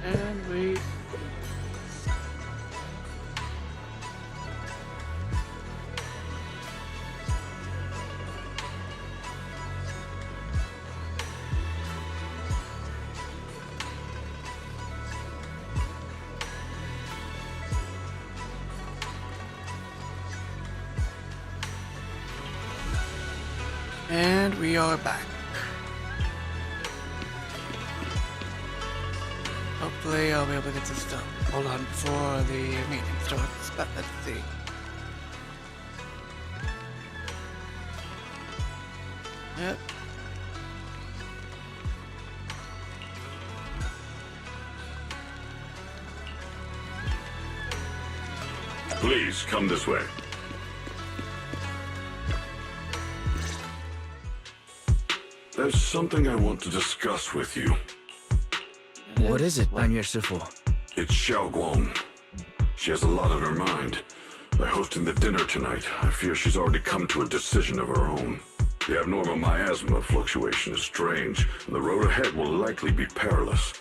And we... And we are back. Hopefully I'll be able to get this done. Hold on before the meeting starts, but let's see. Yep. Please, come this way. There's something I want to discuss with you. What is it, Ban Yue Shifu? It's Xiaoguang. She has a lot on her mind. By hosting the dinner tonight, I fear she's already come to a decision of her own. The abnormal miasma fluctuation is strange, and the road ahead will likely be perilous.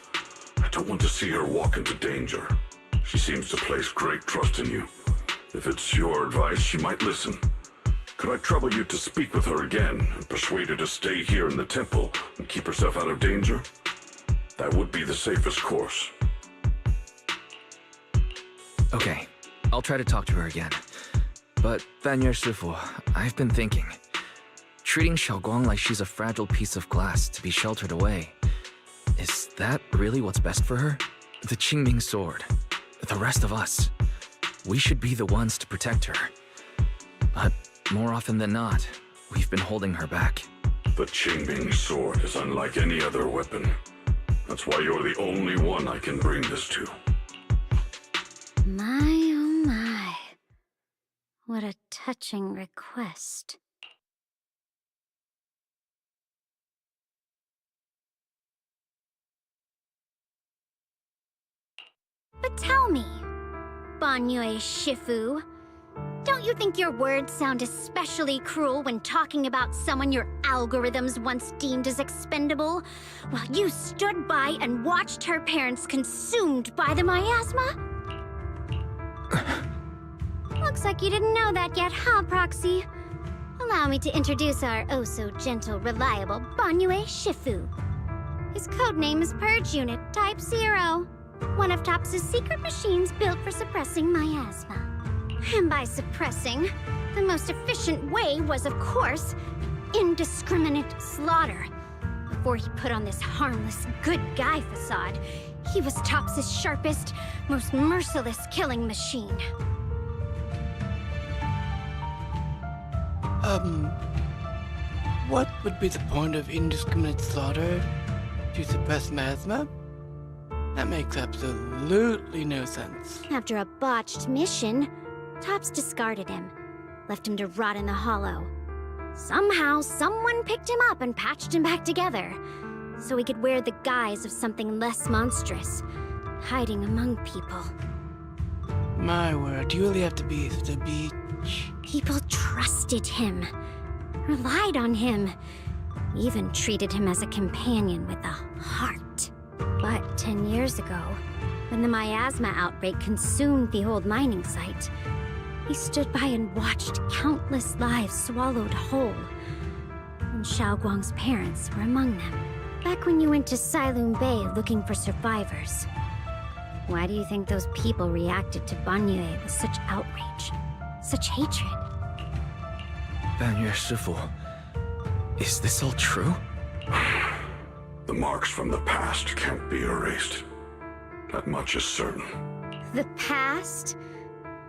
I don't want to see her walk into danger. She seems to place great trust in you. If it's your advice, she might listen. Could I trouble you to speak with her again and persuade her to stay here in the temple and keep herself out of danger? That would be the safest course. Okay, I'll try to talk to her again. But, Ban Yue Shifu, I've been thinking. Treating Xiaoguang like she's a fragile piece of glass to be sheltered away. Is that really what's best for her? The Qingming sword. The rest of us. We should be the ones to protect her. But more often than not, we've been holding her back. The Qingming sword is unlike any other weapon. That's why you're the only one I can bring this to. My, oh my. What a touching request. But tell me, Ban Yue Shifu, don't you think your words sound especially cruel when talking about someone your algorithms once deemed as expendable, while you stood by and watched her parents consumed by the miasma? Looks like you didn't know that yet, huh, Proxy? Allow me to introduce our oh-so-gentle, reliable Ban Yue Shifu. His codename is Purge Unit Type 0, one of TOPS' secret machines built for suppressing miasma. And by suppressing, the most efficient way was, of course, indiscriminate slaughter. Before he put on this harmless, good guy facade, he was TOPS' sharpest, most merciless killing machine. What would be the point of indiscriminate slaughter to suppress miasma? That makes absolutely no sense. After a botched mission, TOPS discarded him, left him to rot in the hollow. Somehow, someone picked him up and patched him back together, so he could wear the guise of something less monstrous, hiding among people. My word, you really have to be such a beach. People trusted him, relied on him, even treated him as a companion with a heart. But 10 years ago, when the miasma outbreak consumed the old mining site, he stood by and watched countless lives swallowed whole. And Xiaoguang's parents were among them. Back when you went to Silum Bay looking for survivors. Why do you think those people reacted to Ban Yue with such outrage? Such hatred? Ban Yue Shifu, is this all true? The marks from the past can't be erased. That much is certain. The past?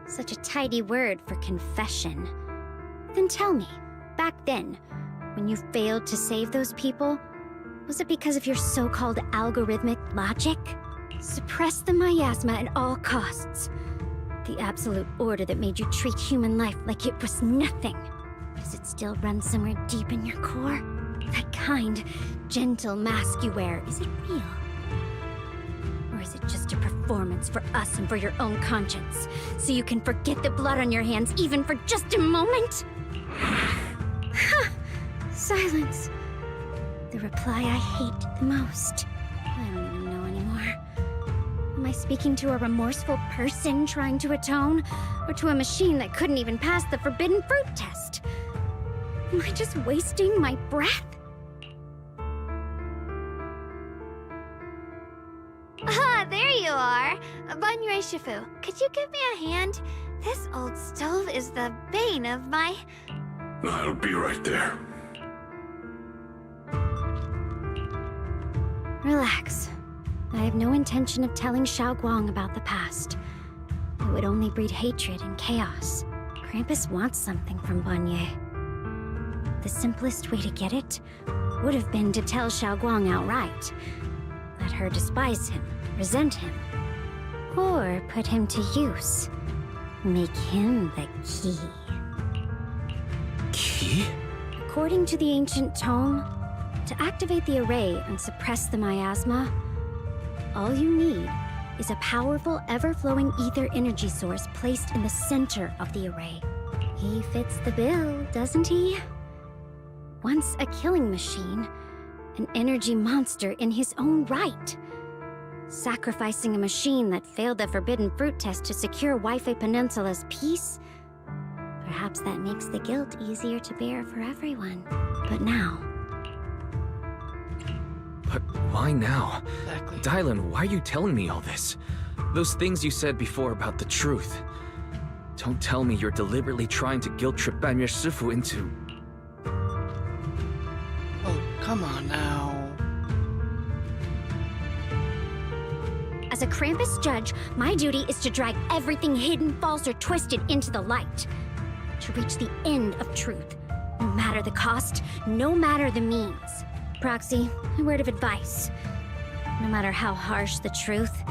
Such a tidy word for confession. Then tell me, back then, when you failed to save those people, was it because of your so-called algorithmic logic? Suppress the miasma at all costs. The absolute order that made you treat human life like it was nothing. Does it still run somewhere deep in your core? That kind, gentle mask you wear, is it real? Or is it just a performance for us and for your own conscience? So you can forget the blood on your hands even for just a moment? Silence. The reply I hate the most. I don't even know anymore. Am I speaking to a remorseful person trying to atone? Or to a machine that couldn't even pass the forbidden fruit test? Am I just wasting my breath? Ah, there you are. Banyue Shifu, could you give me a hand? This old stove is the bane of my... I'll be right there. Relax. I have no intention of telling Xiaoguang about the past. It would only breed hatred and chaos. Krampus wants something from Banyue. The simplest way to get it would have been to tell Xiaoguang outright. Let her despise him, resent him, or put him to use. Make him the key. Key? According to the ancient tome, to activate the array and suppress the miasma, all you need is a powerful, ever-flowing ether energy source placed in the center of the array. He fits the bill, doesn't he? Once a killing machine, an energy monster in his own right. Sacrificing a machine that failed the forbidden fruit test to secure Wi-Fi Peninsula's peace? Perhaps that makes the guilt easier to bear for everyone. But now... But why now? Exactly. Dylan, why are you telling me all this? Those things you said before about the truth. Don't tell me you're deliberately trying to guilt-trip Banyue Shifu into... Oh, come on now. As a Krampus judge, my duty is to drag everything hidden, false, or twisted into the light. To reach the end of truth. No matter the cost, no matter the means. Proxy, a word of advice. No matter how harsh the truth,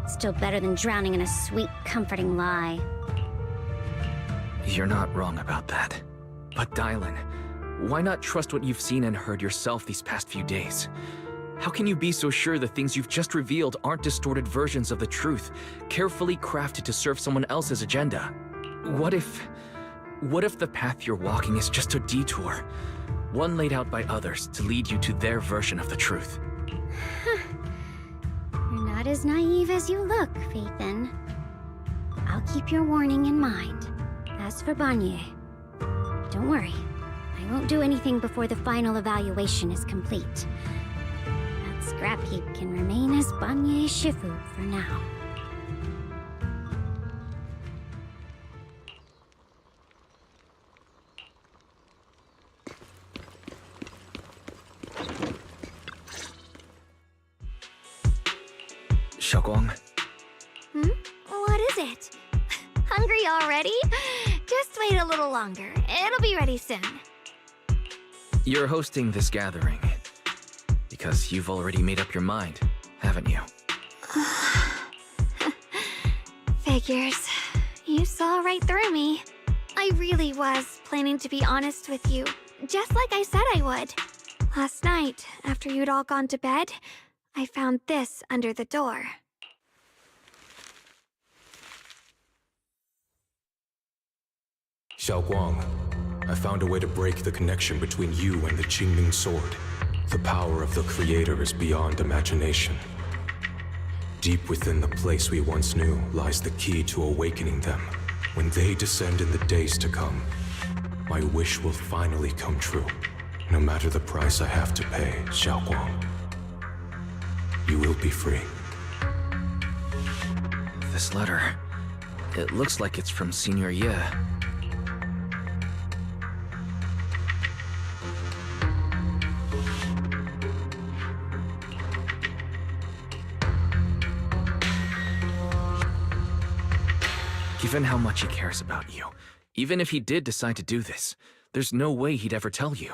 it's still better than drowning in a sweet, comforting lie. You're not wrong about that. But Dylan, why not trust what you've seen and heard yourself these past few days? How can you be so sure the things you've just revealed aren't distorted versions of the truth, carefully crafted to serve someone else's agenda? What if the path you're walking is just a detour? One laid out by others to lead you to their version of the truth. You're not as naive as you look, Phaethon. I'll keep your warning in mind. As for Banyue, don't worry. I won't do anything before the final evaluation is complete. That scrap heap can remain as Banyue Shifu for now. Xiaoguang, What is it? Hungry already? Just wait a little longer. It'll be ready soon. you're hosting this gathering because you've already made up your mind, haven't you? Figures. You saw right through me. I really was planning to be honest with you, just like I said I would. Last night, after you'd all gone to bed, I found this under the door. Xiaoguang, I found a way to break the connection between you and the Qingming sword. The power of the Creator is beyond imagination. Deep within the place we once knew lies the key to awakening them. When they descend in the days to come, my wish will finally come true. No matter the price I have to pay, Xiaoguang. You will be free. This letter, it looks like it's from Senior Ye. Given how much he cares about you, even if he did decide to do this, there's no way he'd ever tell you.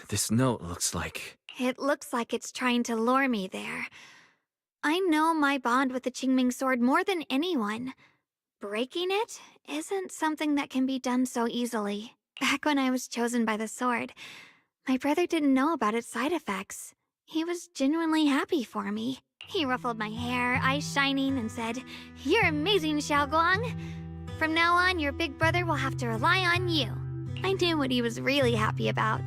This note looks like... It looks like it's trying to lure me there. I know my bond with the Qingming sword more than anyone. Breaking it isn't something that can be done so easily. Back when I was chosen by the sword, my brother didn't know about its side effects. He was genuinely happy for me. He ruffled my hair, eyes shining, and said, "You're amazing, Xiaoguang. From now on, your big brother will have to rely on you." I knew what he was really happy about.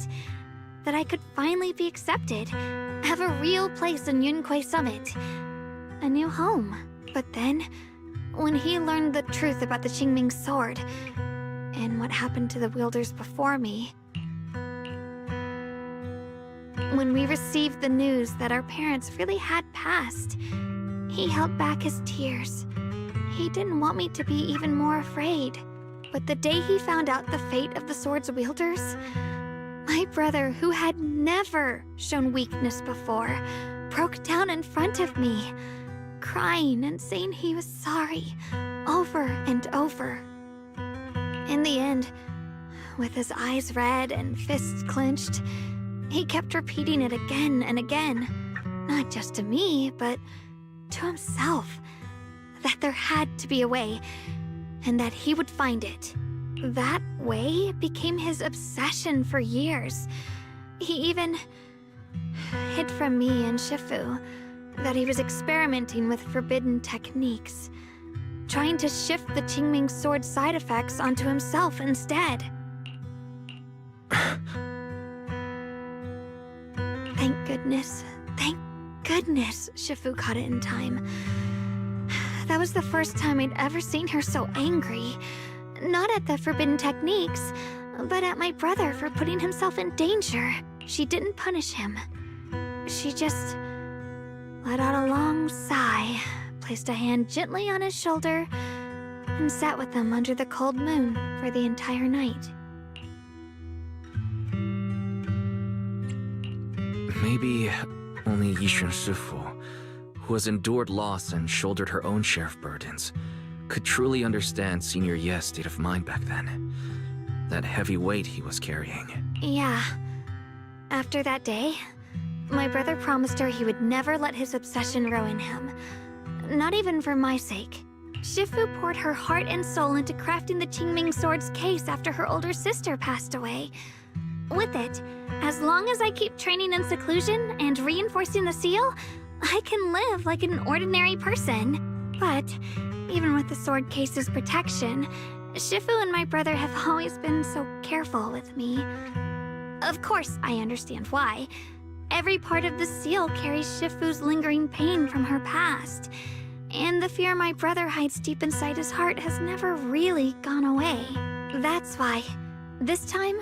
That I could finally be accepted, have a real place in Yunquei Summit. a new home. But then, when he learned the truth about the Qingming sword, and what happened to the wielders before me, when we received the news that our parents really had passed, he held back his tears. He didn't want me to be even more afraid. But the day he found out the fate of the sword's wielders, my brother, who had never shown weakness before, broke down in front of me, crying and saying he was sorry, over and over. In the end, with his eyes red and fists clenched, he kept repeating it again and again, not just to me, but to himself, that there had to be a way, and that he would find it. That way became his obsession for years. He even hid from me and Shifu that he was experimenting with forbidden techniques, trying to shift the Qingming sword side effects onto himself instead. Thank goodness Shifu caught it in time. That was the first time I'd ever seen her so angry. Not at the forbidden techniques, but at my brother for putting himself in danger. She didn't punish him. She just let out a long sigh, placed a hand gently on his shoulder, and sat with him under the cold moon for the entire night. Maybe only Yishun Shifu, who has endured loss and shouldered her own share of burdens, could truly understand Senior Ye's state of mind back then. That heavy weight he was carrying. Yeah. After that day, my brother promised her he would never let his obsession ruin him. Not even for my sake. Shifu poured her heart and soul into crafting the Qingming sword's case after her older sister passed away. With it, as long as I keep training in seclusion and reinforcing the seal, I can live like an ordinary person. But even with the sword case's protection, Shifu and my brother have always been so careful with me. Of course, I understand why. Every part of the seal carries Shifu's lingering pain from her past, and the fear my brother hides deep inside his heart has never really gone away. That's why, this time,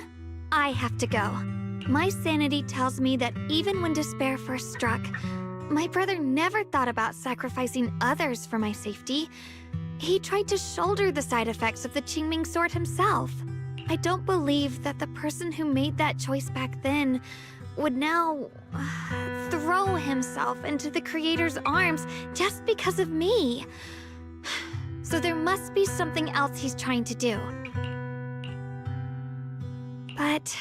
I have to go. My sanity tells me that even when despair first struck, my brother never thought about sacrificing others for my safety. He tried to shoulder the side effects of the Qingming sword himself. I don't believe that the person who made that choice back then would now throw himself into the Creator's arms just because of me. So there must be something else he's trying to do. But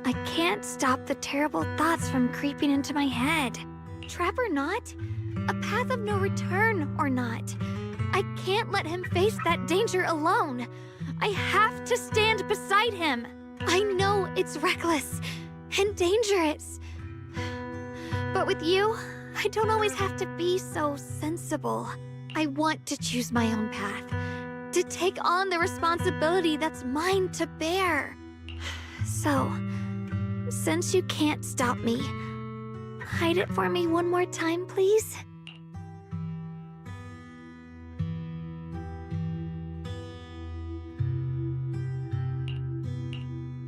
I can't stop the terrible thoughts from creeping into my head. Trap or not, a path of no return or not, I can't let him face that danger alone. I have to stand beside him. I know it's reckless and dangerous. But with you, I don't always have to be so sensible. I want to choose my own path, to take on the responsibility that's mine to bear. So, since you can't stop me, hide it for me one more time, please?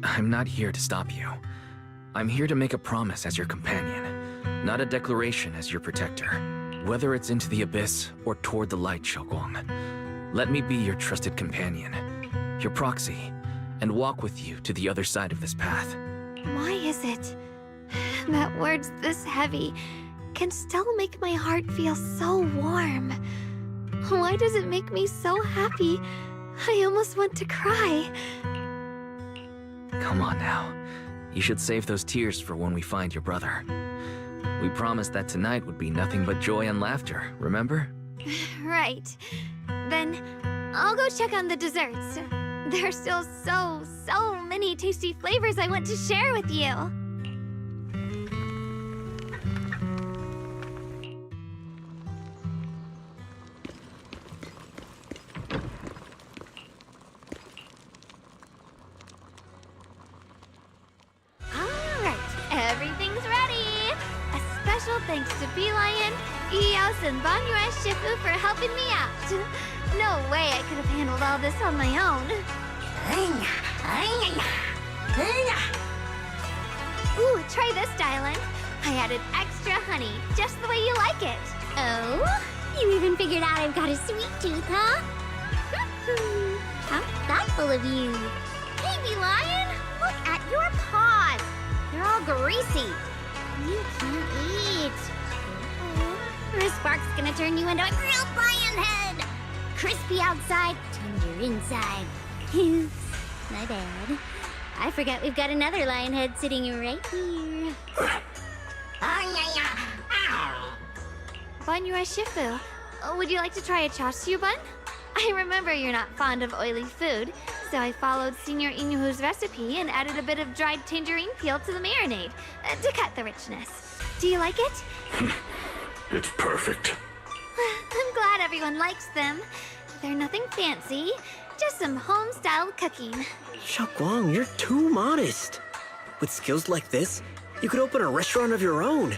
I'm not here to stop you. I'm here to make a promise as your companion, not a declaration as your protector. Whether it's into the abyss or toward the light, Xiaoguang, let me be your trusted companion, your proxy, and walk with you to the other side of this path. Why is it that words this heavy can still make my heart feel so warm? Why does it make me so happy I almost want to cry? Come on now. You should save those tears for when we find your brother. We promised that tonight would be nothing but joy and laughter, remember? Right. Then I'll go check on the desserts. There are still so many tasty flavors I want to share with you. Alright, everything's ready! special thanks to Bee Lion, Eos, and Banyue Shifu for helping me out. No way I could have handled all this on my own. Ooh, try this, Dylan. I added extra honey, just the way you like it. Oh? You even figured out I've got a sweet tooth, huh? How thoughtful of you. Hey, Bee Lion, look at your paws. They're all greasy. You can't eat. Or Spark's gonna turn you into a grilled lion head. Crispy outside, tender inside. Oops, my bad. I forgot we've got another lion head sitting right here. Banyue Shifu, would you like to try a chashu bun? I remember you're not fond of oily food, so I followed Senior Inuhu's recipe and added a bit of dried tangerine peel to the marinade to cut the richness. Do you like it? It's perfect. I'm glad everyone likes them. They're nothing fancy, just some home-style cooking. Xiaoguang, you're too modest. With skills like this, you could open a restaurant of your own.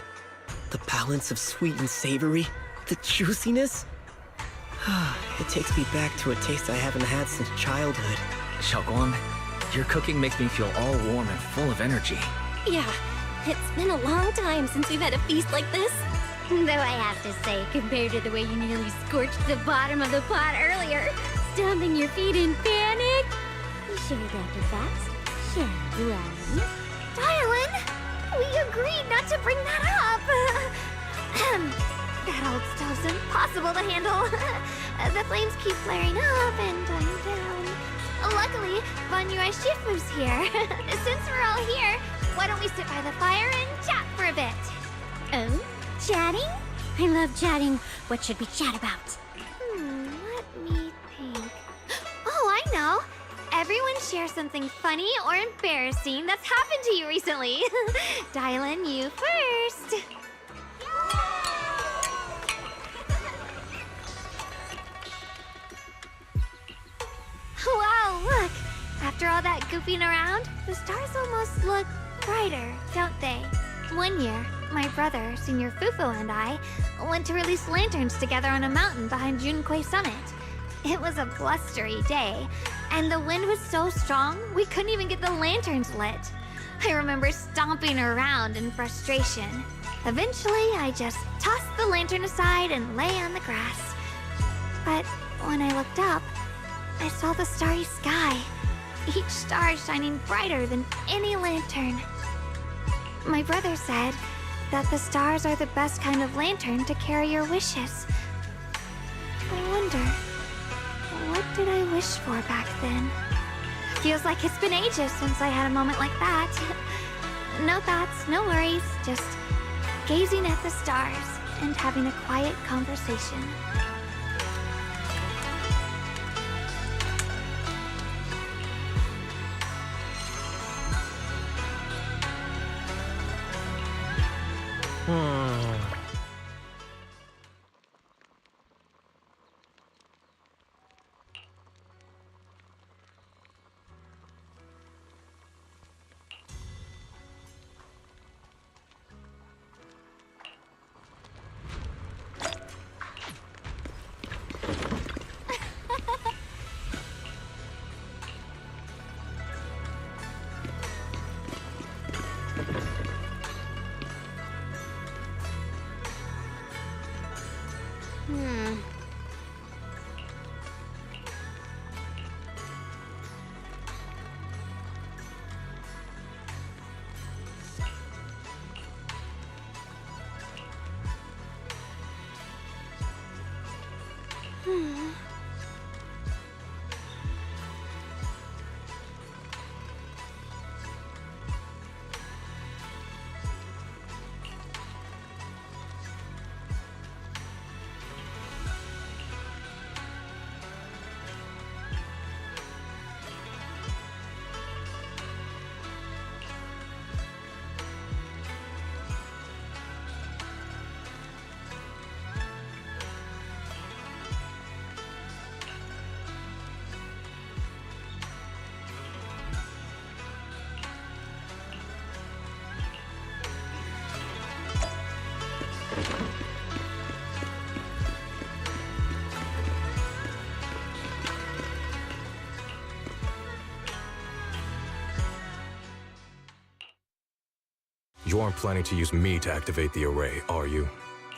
The balance of sweet and savory, the juiciness. It takes me back to a taste I haven't had since childhood. Xiaoguang, your cooking makes me feel all warm and full of energy. Yeah, it's been a long time since we've had a feast like this. Though I have to say, compared to the way you nearly scorched the bottom of the pot earlier, stomping your feet in panic, we should adapt it fast, shall we? Dylan, we agreed not to bring that up. That old stove's impossible to handle. The flames keep flaring up and dying down. Luckily, Banyue Shifu's here. Since we're all here, why don't we sit by the fire and chat for a bit? Oh? Chatting? I love chatting. What should we chat about? Let me think. Oh, I know. Everyone share something funny or embarrassing that's happened to you recently. Dylan, you first. Wow, look! After all that goofing around, the stars almost look brighter, don't they? One year, my brother, Senior Fufu, and I went to release lanterns together on a mountain behind Junkui Summit. It was a blustery day, and the wind was so strong we couldn't even get the lanterns lit. I remember stomping around in frustration. Eventually, I just tossed the lantern aside and lay on the grass. But when I looked up, I saw the starry sky, each star shining brighter than any lantern. My brother said that the stars are the best kind of lantern to carry your wishes. I wonder, what did I wish for back then? Feels like it's been ages since I had a moment like that. No thoughts, no worries, just gazing at the stars and having a quiet conversation. You aren't planning to use me to activate the array, are you?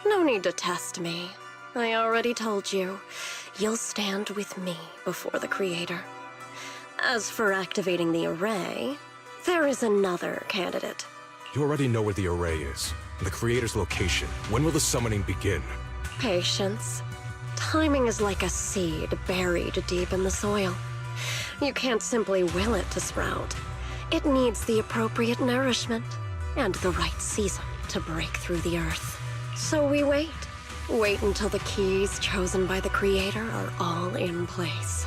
No need to test me. I already told you. You'll stand with me before the Creator. As for activating the array, there is another candidate. You already know where the array is, and the Creator's location. When will the summoning begin? Patience. Timing is like a seed buried deep in the soil. You can't simply will it to sprout. It needs the appropriate nourishment and the right season to break through the earth. So we wait. Wait until the keys chosen by the Creator are all in place.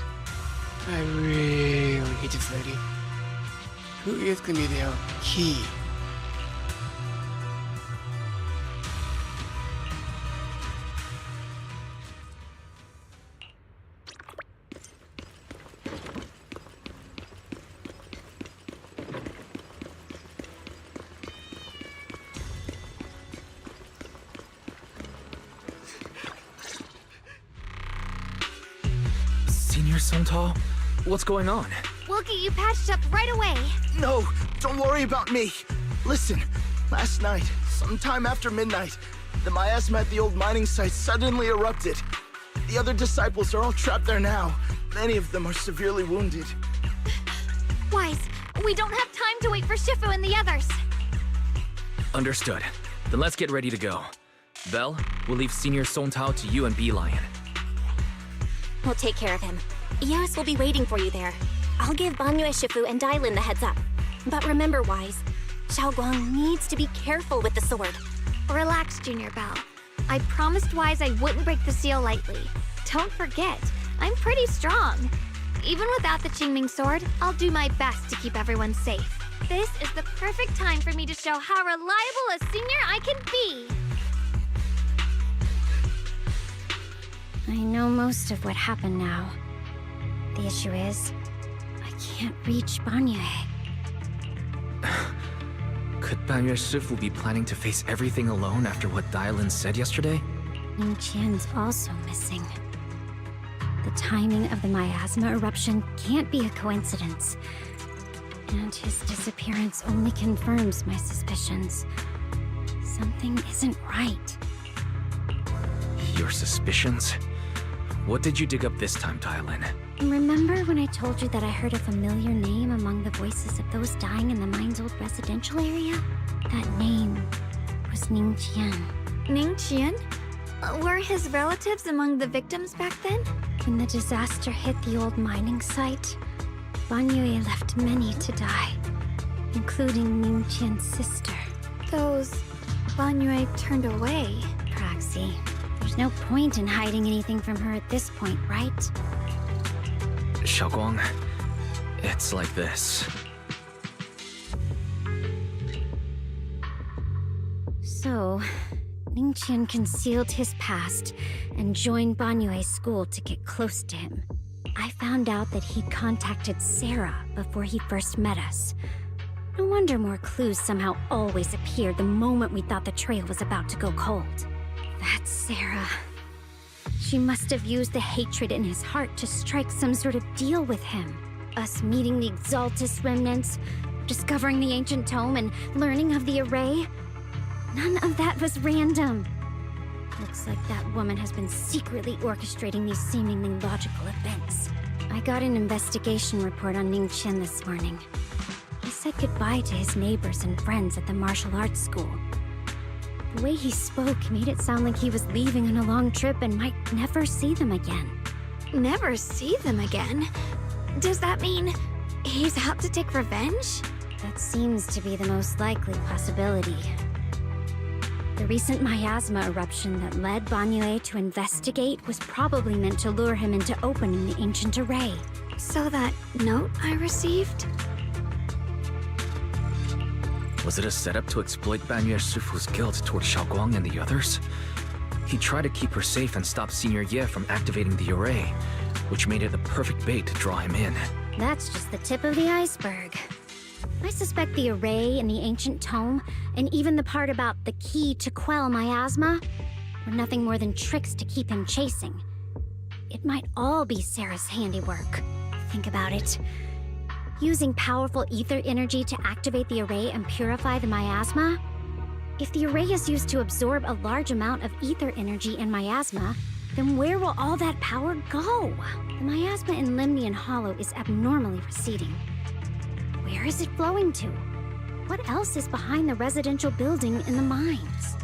I really hate this lady. Who is gonna be the key? Senior Suntal? What's going on? We'll get you patched up right away. No, don't worry about me. Listen, last night, sometime after midnight, the miasma at the old mining site suddenly erupted. The other disciples are all trapped there now. Many of them are severely wounded. Wise, we don't have time to wait for Shifu and the others. Understood. Then let's get ready to go. Belle, we'll leave Senior Sontao to you and Bee-Lion. We'll take care of him. Eos will be waiting for you there. I'll give Banyue, Shifu, and Dailin the heads up. But remember, Wise, Xiaoguang needs to be careful with the sword. Relax, Junior Belle. I promised Wise I wouldn't break the seal lightly. Don't forget, I'm pretty strong. Even without the Qingming sword, I'll do my best to keep everyone safe. This is the perfect time for me to show how reliable a senior I can be. I know most of what happened now. The issue is, I can't reach Banyue. Could Banyue Shifu be planning to face everything alone after what Dailin said yesterday? Ning Qian's also missing. The timing of the miasma eruption can't be a coincidence. And his disappearance only confirms my suspicions. Something isn't right. Your suspicions? What did you dig up this time, Dailin? Remember when I told you that I heard a familiar name among the voices of those dying in the mine's old residential area? That name was Ning Qian. Ning Qian? Were his relatives among the victims back then? When the disaster hit the old mining site, Banyue left many to die, including Ning Qian's sister. Those Banyue turned away. Proxy, there's no point in hiding anything from her at this point, right? Xiaoguang, it's like this. So, Ning Qian concealed his past and joined Banyue's school to get close to him. I found out that he contacted Sarah before he first met us. No wonder more clues somehow always appeared the moment we thought the trail was about to go cold. That's Sarah. She must have used the hatred in his heart to strike some sort of deal with him. Us meeting the Exaltus remnants, discovering the ancient tome, and learning of the array. None of that was random. Looks like that woman has been secretly orchestrating these seemingly logical events. I got an investigation report on Ning Qian this morning. He said goodbye to his neighbors and friends at the martial arts school. The way he spoke made it sound like he was leaving on a long trip and might never see them again. Never see them again? Does that mean he's out to take revenge? That seems to be the most likely possibility. The recent miasma eruption that led Banyue to investigate was probably meant to lure him into opening the ancient array. So that note I received? Was it a setup to exploit Banyue Shifu's guilt toward Xiaoguang and the others? He tried to keep her safe and stop Senior Ye from activating the array, which made it the perfect bait to draw him in. That's just the tip of the iceberg. I suspect the array and the ancient tome, and even the part about the key to quell miasma, were nothing more than tricks to keep him chasing. It might all be Sarah's handiwork. Think about it. Using powerful ether energy to activate the array and purify the miasma? If the array is used to absorb a large amount of ether energy and miasma, then where will all that power go? The miasma in Limnian Hollow is abnormally receding. Where is it flowing to? What else is behind the residential building in the mines?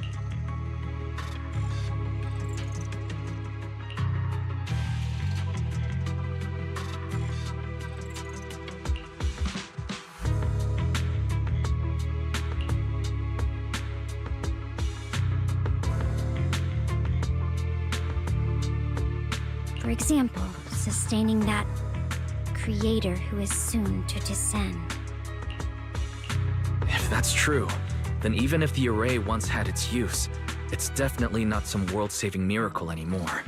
For example, sustaining that creator who is soon to descend. If that's true, then even if the array once had its use, it's definitely not some world-saving miracle anymore.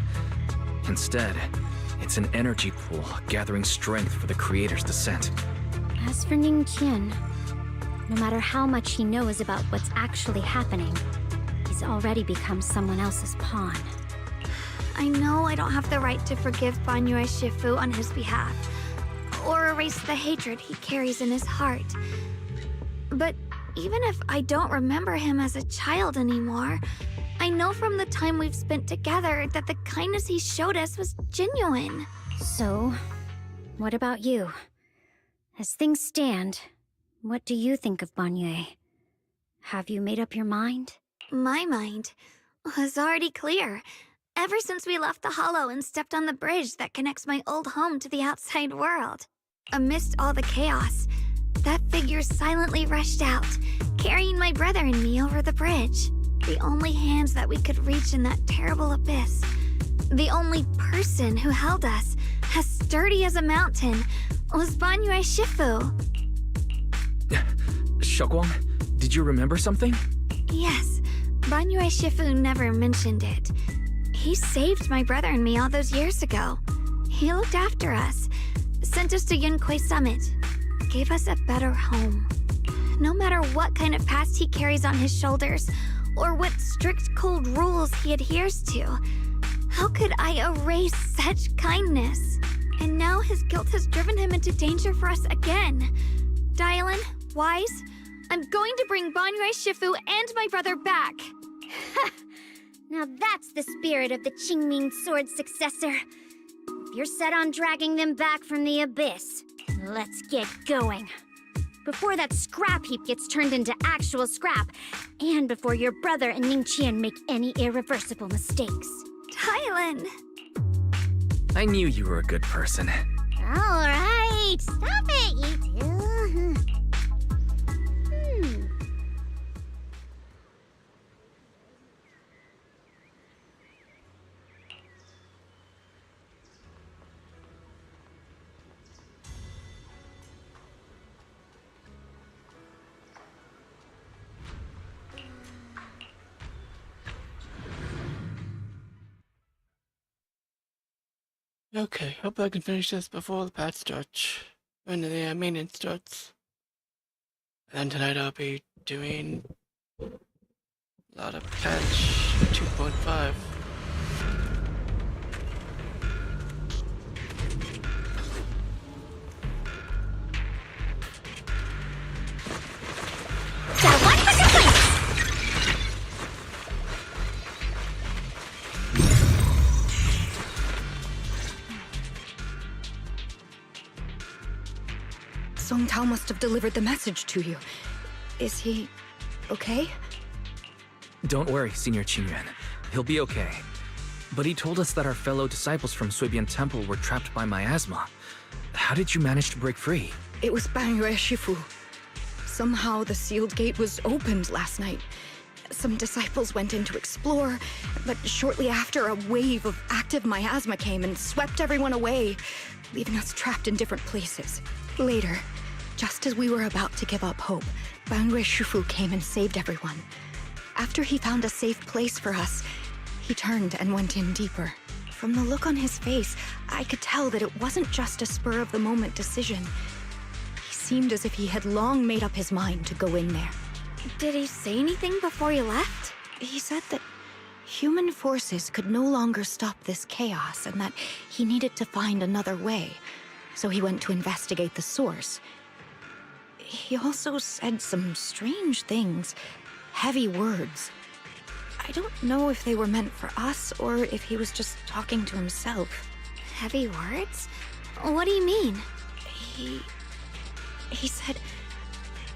Instead, it's an energy pool gathering strength for the creator's descent. As for Ning Qian, no matter how much he knows about what's actually happening, he's already become someone else's pawn. I know I don't have the right to forgive Banyue Shifu on his behalf, or erase the hatred he carries in his heart. But even if I don't remember him as a child anymore, I know from the time we've spent together that the kindness he showed us was genuine. So, what about you? As things stand, what do you think of Banyue? Have you made up your mind? My mind was already clear. Ever since we left the Hollow and stepped on the bridge that connects my old home to the outside world. Amidst all the chaos, that figure silently rushed out, carrying my brother and me over the bridge. The only hands that we could reach in that terrible abyss. The only person who held us, as sturdy as a mountain, was Banyue Shifu. Xiaoguang, did you remember something? Yes, Banyue Shifu never mentioned it. He saved my brother and me all those years ago. He looked after us, sent us to Yunquei Summit, gave us a better home. No matter what kind of past he carries on his shoulders, or what strict cold rules he adheres to, how could I erase such kindness? And now his guilt has driven him into danger for us again. Dylan, Wise, I'm going to bring Banyue Shifu and my brother back. Now that's the spirit of the Qingming Sword successor. If you're set on dragging them back from the abyss, let's get going. Before that scrap heap gets turned into actual scrap, and before your brother and Ning Qian make any irreversible mistakes. Dylan! I knew you were a good person. Alright, stop it, you two. Okay, hope I can finish this before the patch starts. When the maintenance starts. And then tonight I'll be doing a lot of patch 2.5. Song Tao must have delivered the message to you. Is he okay? Don't worry, Senior Qingyuan. He'll be okay. But he told us that our fellow disciples from Suibian Temple were trapped by miasma. How did you manage to break free? It was Banyue Shifu. Somehow the sealed gate was opened last night. Some disciples went in to explore, but shortly after, a wave of active miasma came and swept everyone away, leaving us trapped in different places. Later, just as we were about to give up hope, Banyue Shifu came and saved everyone. After he found a safe place for us, he turned and went in deeper. From the look on his face, I could tell that it wasn't just a spur-of-the-moment decision. He seemed as if he had long made up his mind to go in there. Did he say anything before he left? He said that human forces could no longer stop this chaos and that he needed to find another way. So he went to investigate the source. He also said some strange things. heavy words. I don't know if they were meant for us or if he was just talking to himself. Heavy words? What do you mean? He said,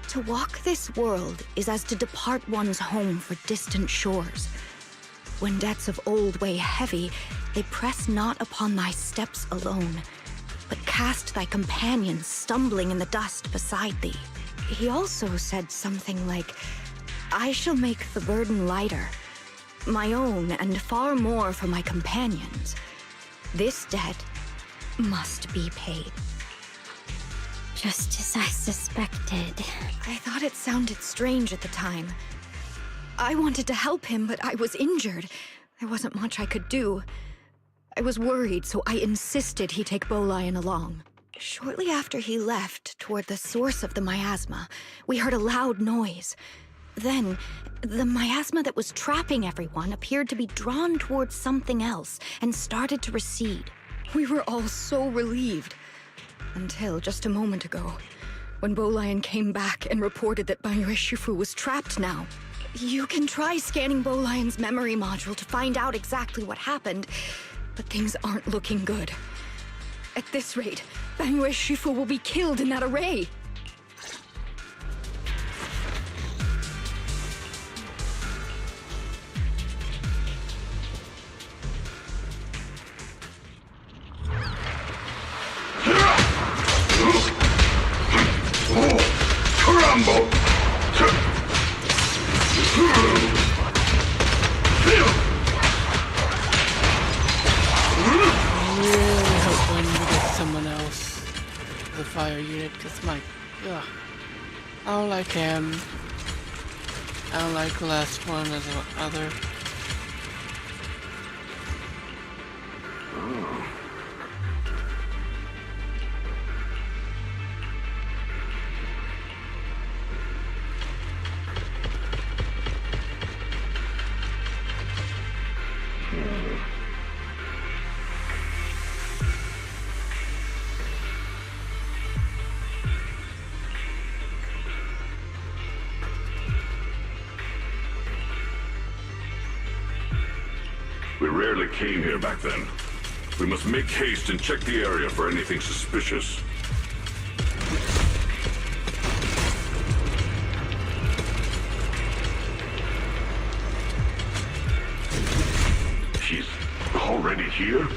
"To walk this world is as to depart one's home for distant shores. When debts of old weigh heavy, they press not upon thy steps alone, but cast thy companions stumbling in the dust beside thee." He also said something like, "I shall make the burden lighter, my own and far more for my companions. This debt must be paid." Just as I suspected. I thought it sounded strange at the time. I wanted to help him, but I was injured. There wasn't much I could do. I was worried, so I insisted he take Bolian along. Shortly after he left, toward the source of the miasma, we heard a loud noise. Then, the miasma that was trapping everyone appeared to be drawn towards something else and started to recede. We were all so relieved. Until just a moment ago, when Bolian came back and reported that Banyu Shifu was trapped now. You can try scanning Bolian's memory module to find out exactly what happened, but things aren't looking good. At this rate, Banyu Shifu will be killed in that array. Crumble! Really hoping to get someone else the fire unit, because ugh, I don't like him. I don't like the last one as the other. We rarely came here back then. We must make haste and check the area for anything suspicious. She's already here?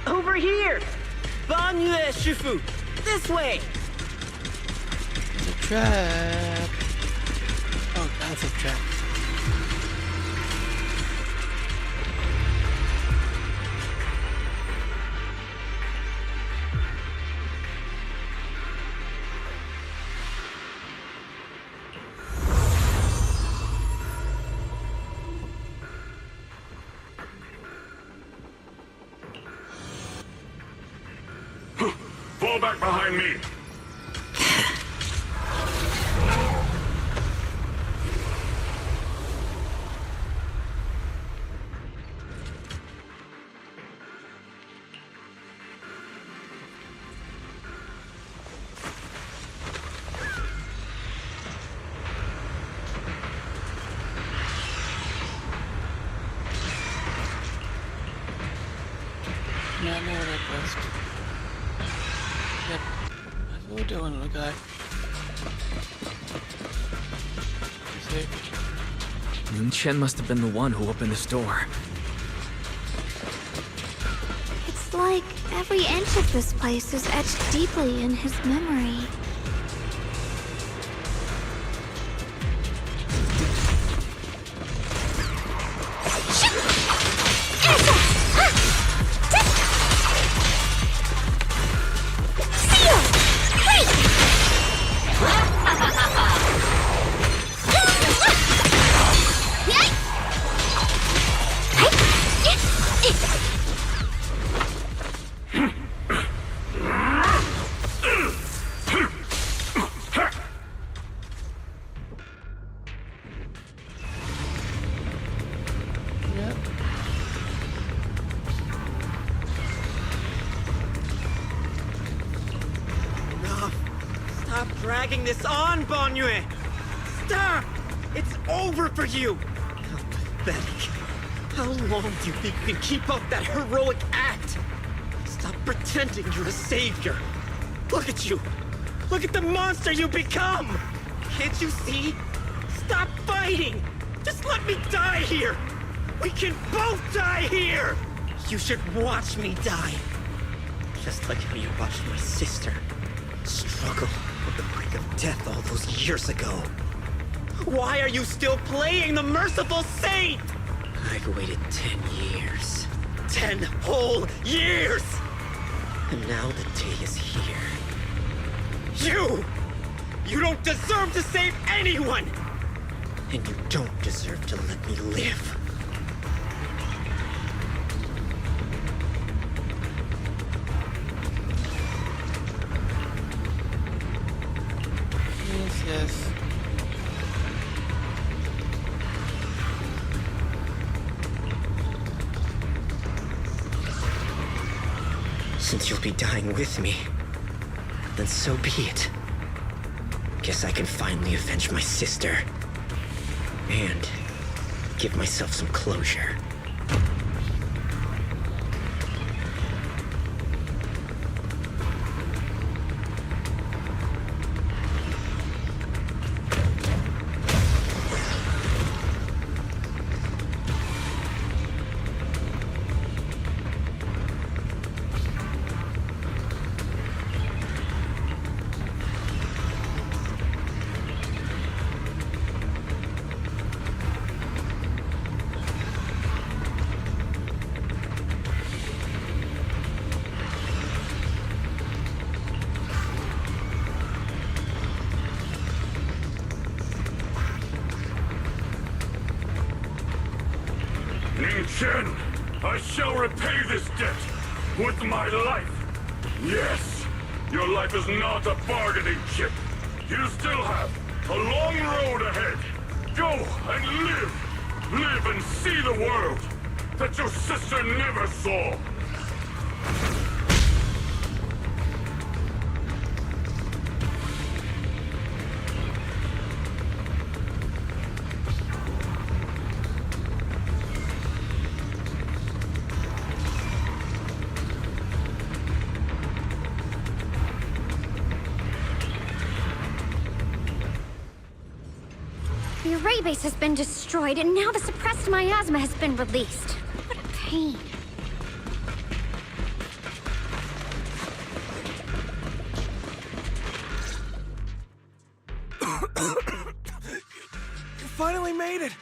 Over here! Banyu Shifu! This way! It's a trap. Oh, that's a trap. Fall back behind me! Yeah, I know where that was. Yep, that's what we're doing, little guy. See? Moon Chen must have been the one who opened this door. It's like every inch of this place is etched deeply in his memory. Stop dragging this on, Banyue! Stop! It's over for you! How pathetic. How long do you think you can keep up that heroic act? Stop pretending you're a savior. Look at you! Look at the monster you become! Can't you see? Stop fighting! Just let me die here! We can both die here! You should watch me die. Just like how you watched my sister struggle with the brink of death all those years ago. Why are you still playing the merciful saint? I've waited 10 years. 10 whole years! And now the day is here. You don't deserve to save anyone! And you don't deserve to let me live. Yes. Since you'll be dying with me, then so be it. Guess I can finally avenge my sister. And give myself some closure. Chen, I shall repay this debt with my life. Yes, your life is not a bargaining chip. You still have a long road ahead. Go and live. Live and see the world that your sister never saw. The array base has been destroyed, and now the suppressed miasma has been released. What a pain. You finally made it!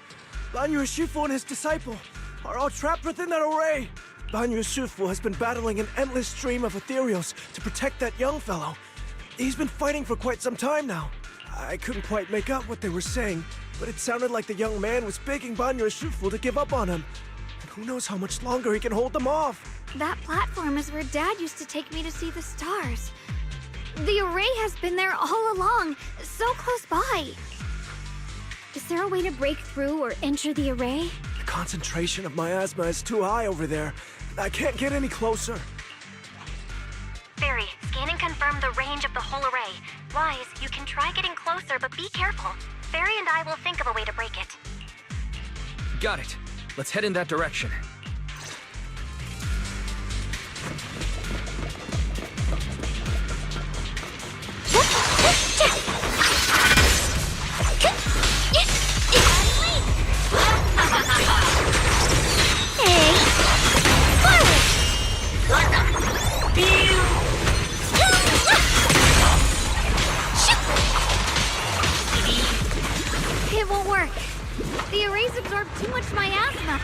Banyu Shifu and his disciple are all trapped within that array. Banyu Shifu has been battling an endless stream of ethereals to protect that young fellow. He's been fighting for quite some time now. I couldn't quite make out what they were saying, but it sounded like the young man was begging Banyu Shifu to give up on him. And who knows how much longer he can hold them off. That platform is where Dad used to take me to see the stars. The array has been there all along, so close by. Is there a way to break through or enter the array? The concentration of miasma is too high over there. I can't get any closer. Fairy, scanning confirmed the range of the whole array. Wise, you can try getting closer, but be careful. Fairy and I will think of a way to break it. Got it. Let's head in that direction. It won't work. The arrays absorb too much miasma.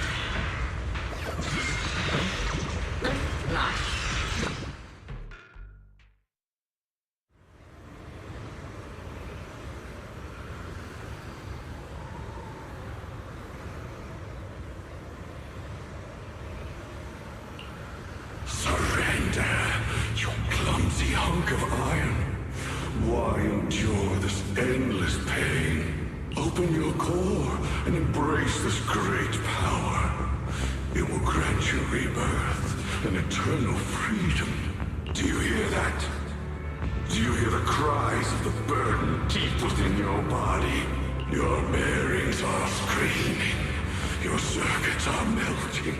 Surrender, you clumsy hunk of iron. Why endure this endless pain? Open your core and embrace this great power. It will grant you rebirth and eternal freedom. Do you hear that? Do you hear the cries of the burden deep within your body. Your bearings are screaming. Your circuits are melting.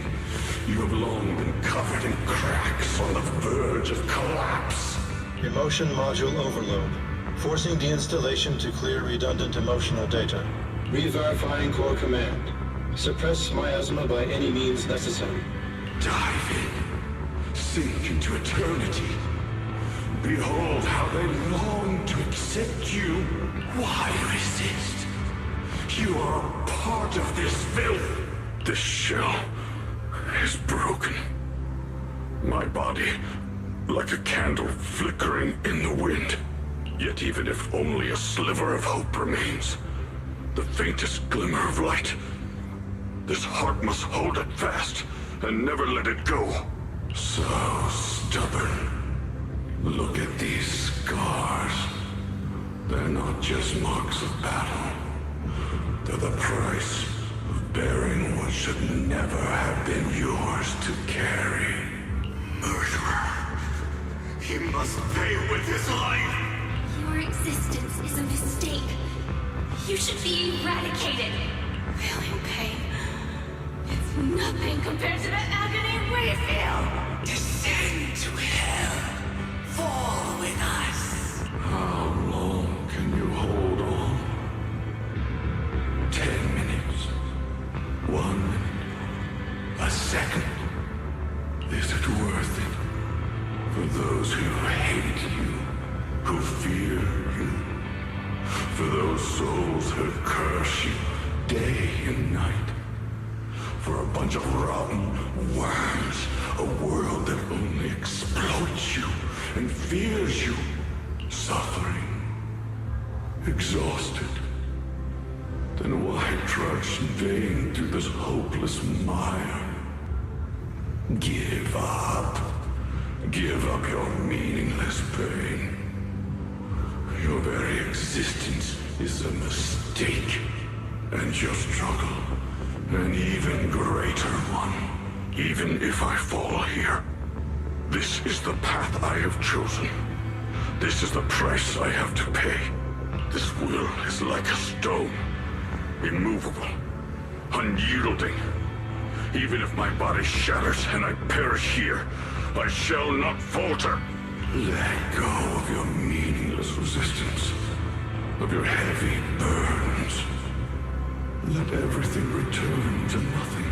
You have long been covered in cracks on the verge of collapse. Emotion module overload. Forcing deinstallation to clear redundant emotional data. Re-verifying core command. Suppress miasma by any means necessary. Dive in. Sink into eternity. Behold how they long to accept you. Why resist? You are a part of this filth. This shell is broken. My body, like a candle flickering in the wind. Yet even if only a sliver of hope remains, the faintest glimmer of light, this heart must hold it fast and never let it go. So stubborn. Look at these scars. They're not just marks of battle. They're the price of bearing what should never have been yours to carry. Murderer. He must pay with his life. Your existence is a mistake. You should be eradicated. Feeling pain. It's nothing compared to the agony we feel. Descend to hell. Fall with us. How long can you hold on? 10 minutes. 1 minute. A second. Is it worth it? For those who hate you, who fear you, for those souls who curse you day and night, for a bunch of rotten worms, a world that only exploits you and fears you, suffering, exhausted. Then why trudge in vain through this hopeless mire? Give up. Give up your meaningless pain. Your very existence is a mistake, and your struggle, an even greater one. Even if I fall here, this is the path I have chosen. This is the price I have to pay. This will is like a stone, immovable, unyielding. Even if my body shatters and I perish here, I shall not falter. Let go of your meaningless resistance, of your heavy burdens. Let everything return to nothing,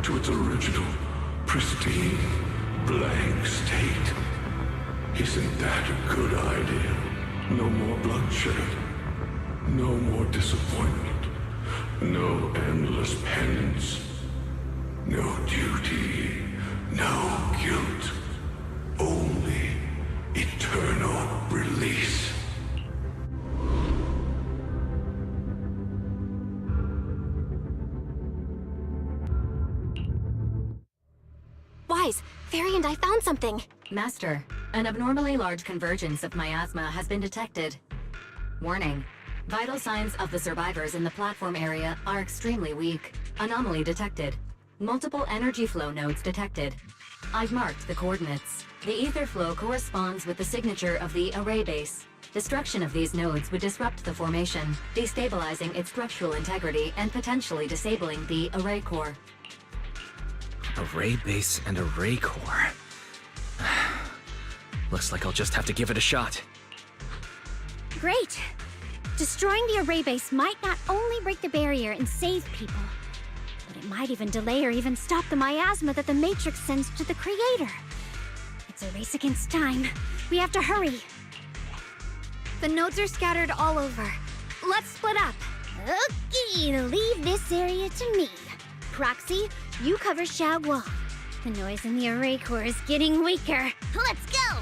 to its original, pristine, blank state. Isn't that a good idea? No more bloodshed, no more disappointment, no endless penance, no duty, no guilt, only eternal release. Wise, Fairy and I found something. Master, an abnormally large convergence of miasma has been detected. Warning. Vital signs of the survivors in the platform area are extremely weak. Anomaly detected. Multiple energy flow nodes detected. I've marked the coordinates. The ether flow corresponds with the signature of the array base. Destruction of these nodes would disrupt the formation, destabilizing its structural integrity and potentially disabling the array core. Array base and array core. Looks like I'll just have to give it a shot. Great! Destroying the array base might not only break the barrier and save people, but it might even delay or even stop the miasma that the Matrix sends to the Creator. It's a race against time. We have to hurry. The nodes are scattered all over. Let's split up. Okay, leave this area to me. Proxy, you cover Xiaoguang. The noise in the array core is getting weaker. Let's go!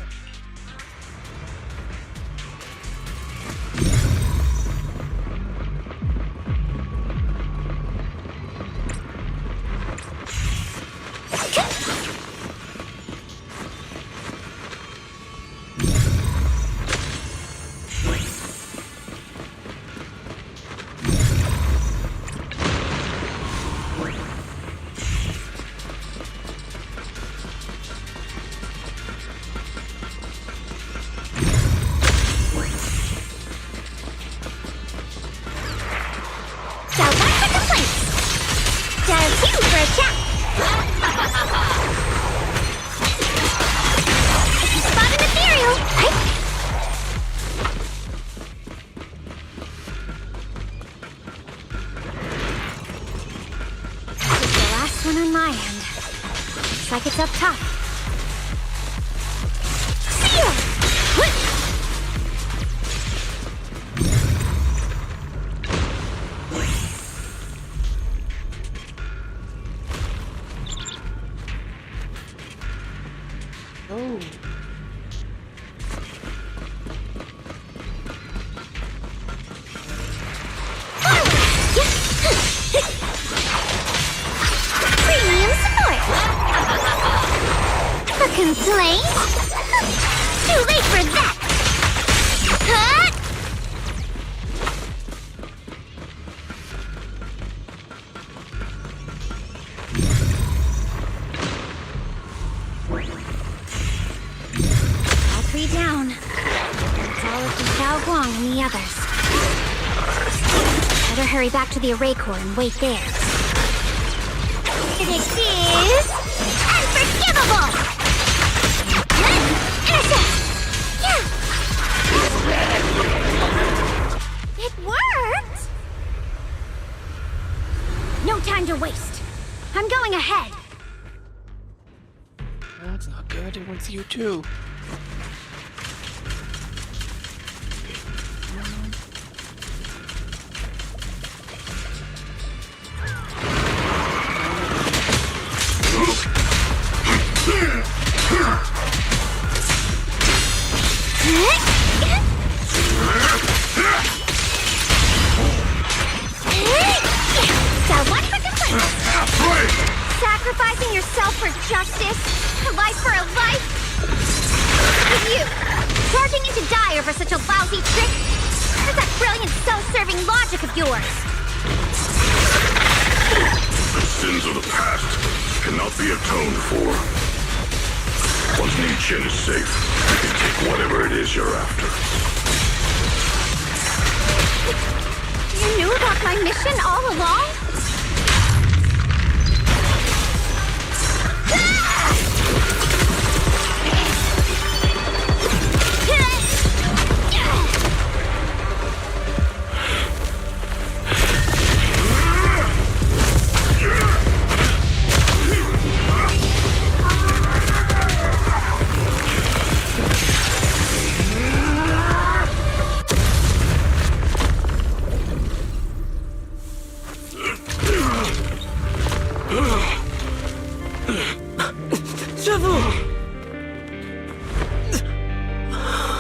complaint? Too late for that! Huh? All three down. That's all of the Xiao Guang and the others. Better hurry back to the array core and wait there. It is unforgivable! It worked! No time to waste. I'm going ahead. That's not good. It wants you too. Sacrificing yourself for justice? A life for a life? And you, charging in to die over such a lousy trick? Where's that brilliant self-serving logic of yours? The sins of the past cannot be atoned for. Once Ning-Chen is safe, you can take whatever it is you're after. You knew about my mission all along?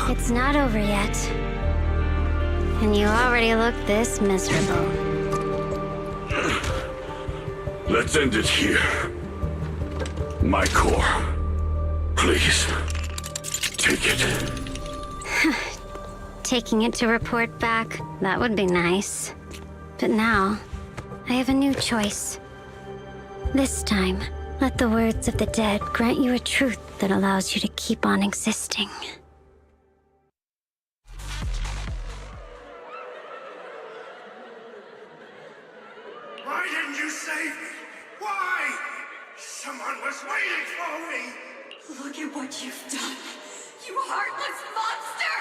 It's not over yet. And you already look this miserable. Let's end it here. My core. Please. Take it. Taking it to report back, that would be nice. But now, I have a new choice. This time, let the words of the dead grant you a truth that allows you to keep on existing. Why didn't you save me? Why? Someone was waiting for me! Look at what you've done, you heartless monster!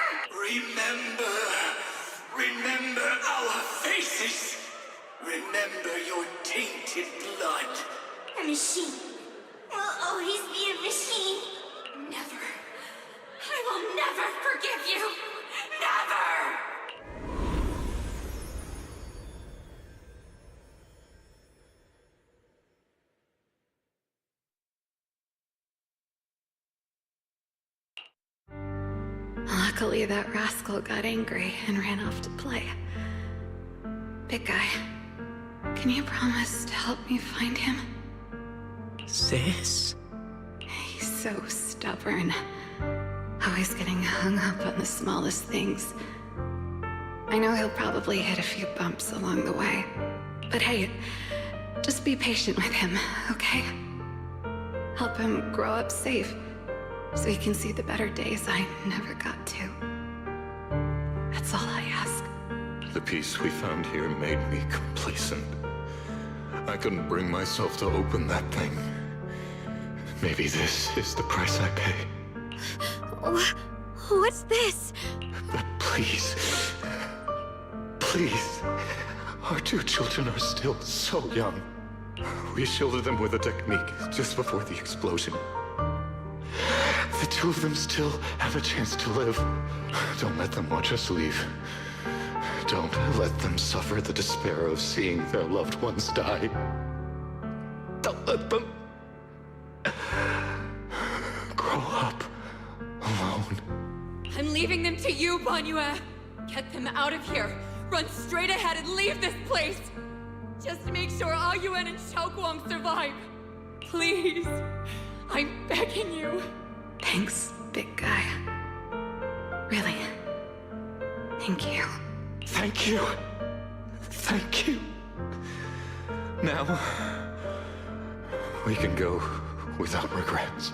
Remember our faces! Remember your tainted blood! A machine will always be a machine. Never. I will never forgive you. Never! Luckily, that rascal got angry and ran off to play. Big guy, can you promise to help me find him? Sis? He's so stubborn. Always getting hung up on the smallest things. I know he'll probably hit a few bumps along the way. But hey, just be patient with him, okay? Help him grow up safe, so he can see the better days I never got to. That's all I ask. The peace we found here made me complacent. I couldn't bring myself to open that thing. Maybe this is the price I pay. What's this? But please, please, our two children are still so young. We shielded them with a technique just before the explosion. The two of them still have a chance to live. Don't let them watch us leave. Don't let them suffer the despair of seeing their loved ones die. Don't let them grow up alone. I'm leaving them to you, Banyue. Get them out of here. Run straight ahead and leave this place. Just to make sure Ayuan and Xiaoguang survive. Please. I'm begging you. Thanks, big guy. Really. Thank you. Thank you. Thank you. Now, we can go without regrets.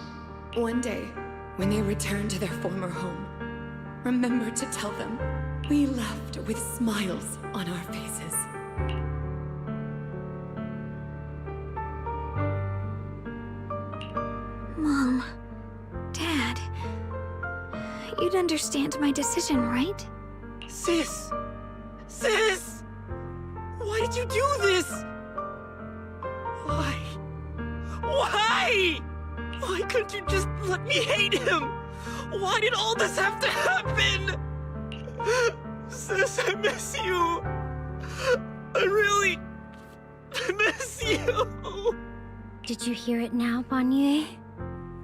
One day, when they return to their former home, remember to tell them we left with smiles on our faces. Mom, Dad, you'd understand my decision, right? Sis! Sis! Why did you do this? Why? Why? Why couldn't you just let me hate him? Why did all this have to happen? Sis, I miss you. I really miss you. Did you hear it now, Banye?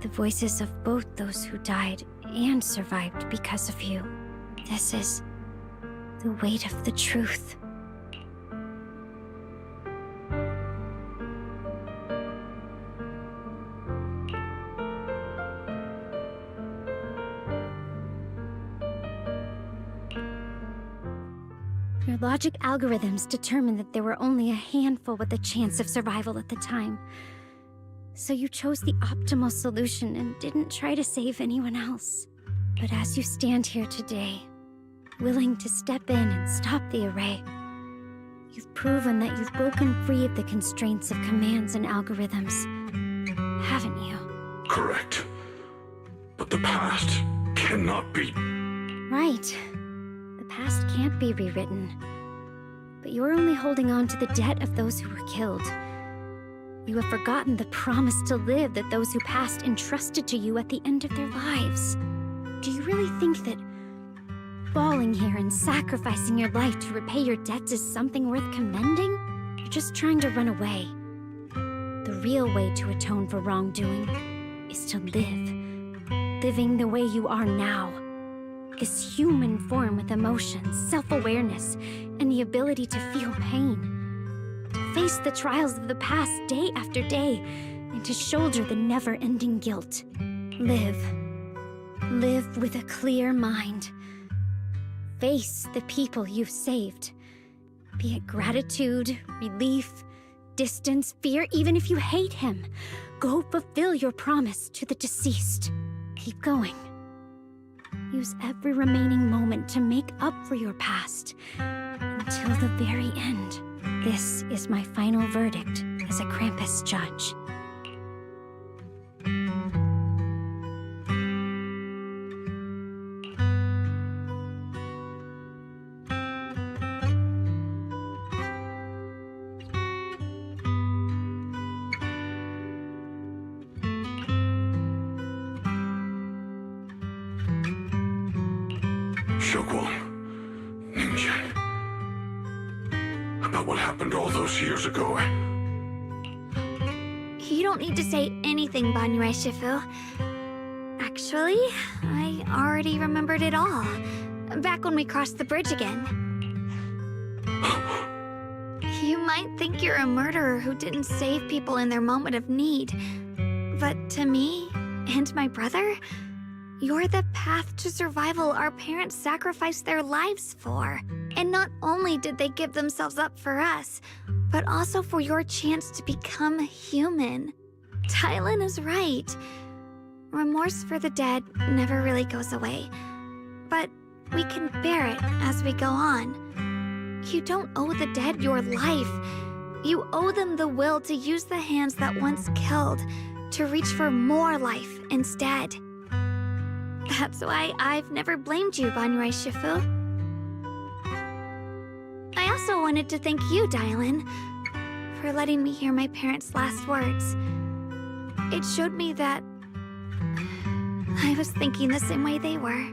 The voices of both those who died and survived because of you. This is the weight of the truth. Your logic algorithms determined that there were only a handful with a chance of survival at the time. So you chose the optimal solution and didn't try to save anyone else. But as you stand here today, willing to step in and stop the array, you've proven that you've broken free of the constraints of commands and algorithms, haven't you? Correct. But the past cannot be... Right. The past can't be rewritten. But you're only holding on to the debt of those who were killed. You have forgotten the promise to live that those who passed entrusted to you at the end of their lives. Do you really think that falling here and sacrificing your life to repay your debts is something worth commending? You're just trying to run away. The real way to atone for wrongdoing is to live. Living the way you are now. This human form with emotions, self-awareness, and the ability to feel pain. To face the trials of the past day after day, and to shoulder the never-ending guilt. Live. Live with a clear mind. Face the people you've saved. Be it gratitude, relief, distance, fear, even if you hate him. Go fulfill your promise to the deceased. Keep going. Use every remaining moment to make up for your past. Until the very end. This is my final verdict as a Krampus judge. About what happened all those years ago. You don't need to say anything, Banyue Shifu. Actually, I already remembered it all. Back when we crossed the bridge again. You might think you're a murderer who didn't save people in their moment of need. But to me, and my brother, you're the path to survival our parents sacrificed their lives for. And not only did they give themselves up for us, but also for your chance to become human. Tylan is right. Remorse for the dead never really goes away. But we can bear it as we go on. You don't owe the dead your life. You owe them the will to use the hands that once killed to reach for more life instead. That's why I've never blamed you, Banyue Shifu. I also wanted to thank you, Dylan, for letting me hear my parents' last words. It showed me that I was thinking the same way they were.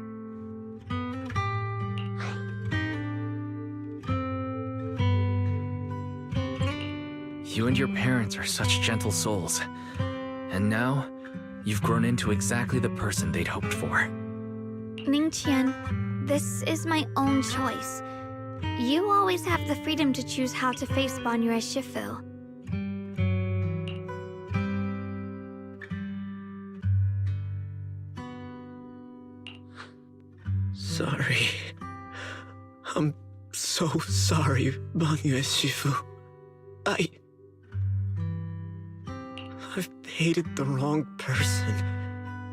You and your parents are such gentle souls. And now, you've grown into exactly the person they'd hoped for. Ningqian, this is my own choice. You always have the freedom to choose how to face Banyue Shifu. sorry. I'm so sorry, Banyue Shifu. I've hated the wrong person.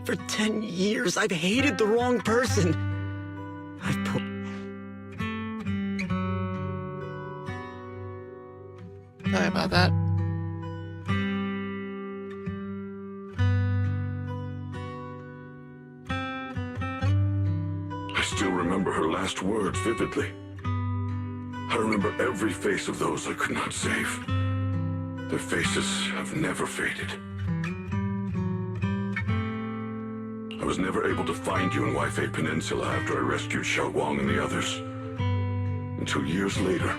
For 10 years, I've hated the wrong person. I've put... Sorry about that. I still remember her last words vividly. I remember every face of those I could not save. Their faces have never faded. I was never able to find you in Waifei Peninsula after I rescued Xiaoguang and the others. Until years later,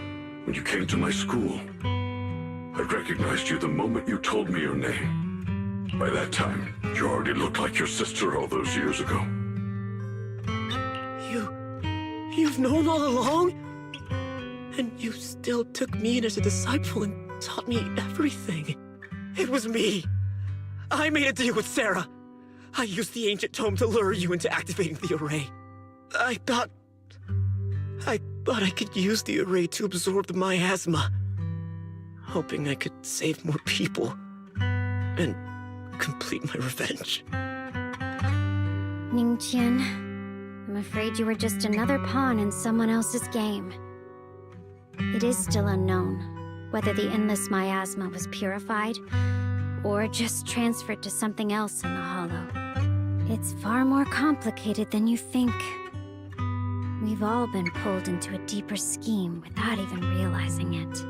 when you came to my school, I recognized you the moment you told me your name. By that time, you already looked like your sister all those years ago. You've known all along? And you still took me in as a disciple and taught me everything. It was me. I made a deal with Sarah. I used the ancient tome to lure you into activating the array. I thought I could use the array to absorb the miasma, hoping I could save more people and complete my revenge. Ningqian, I'm afraid you were just another pawn in someone else's game. It is still unknown whether the endless miasma was purified or just transferred to something else in the hollow. It's far more complicated than you think. We've all been pulled into a deeper scheme without even realizing it.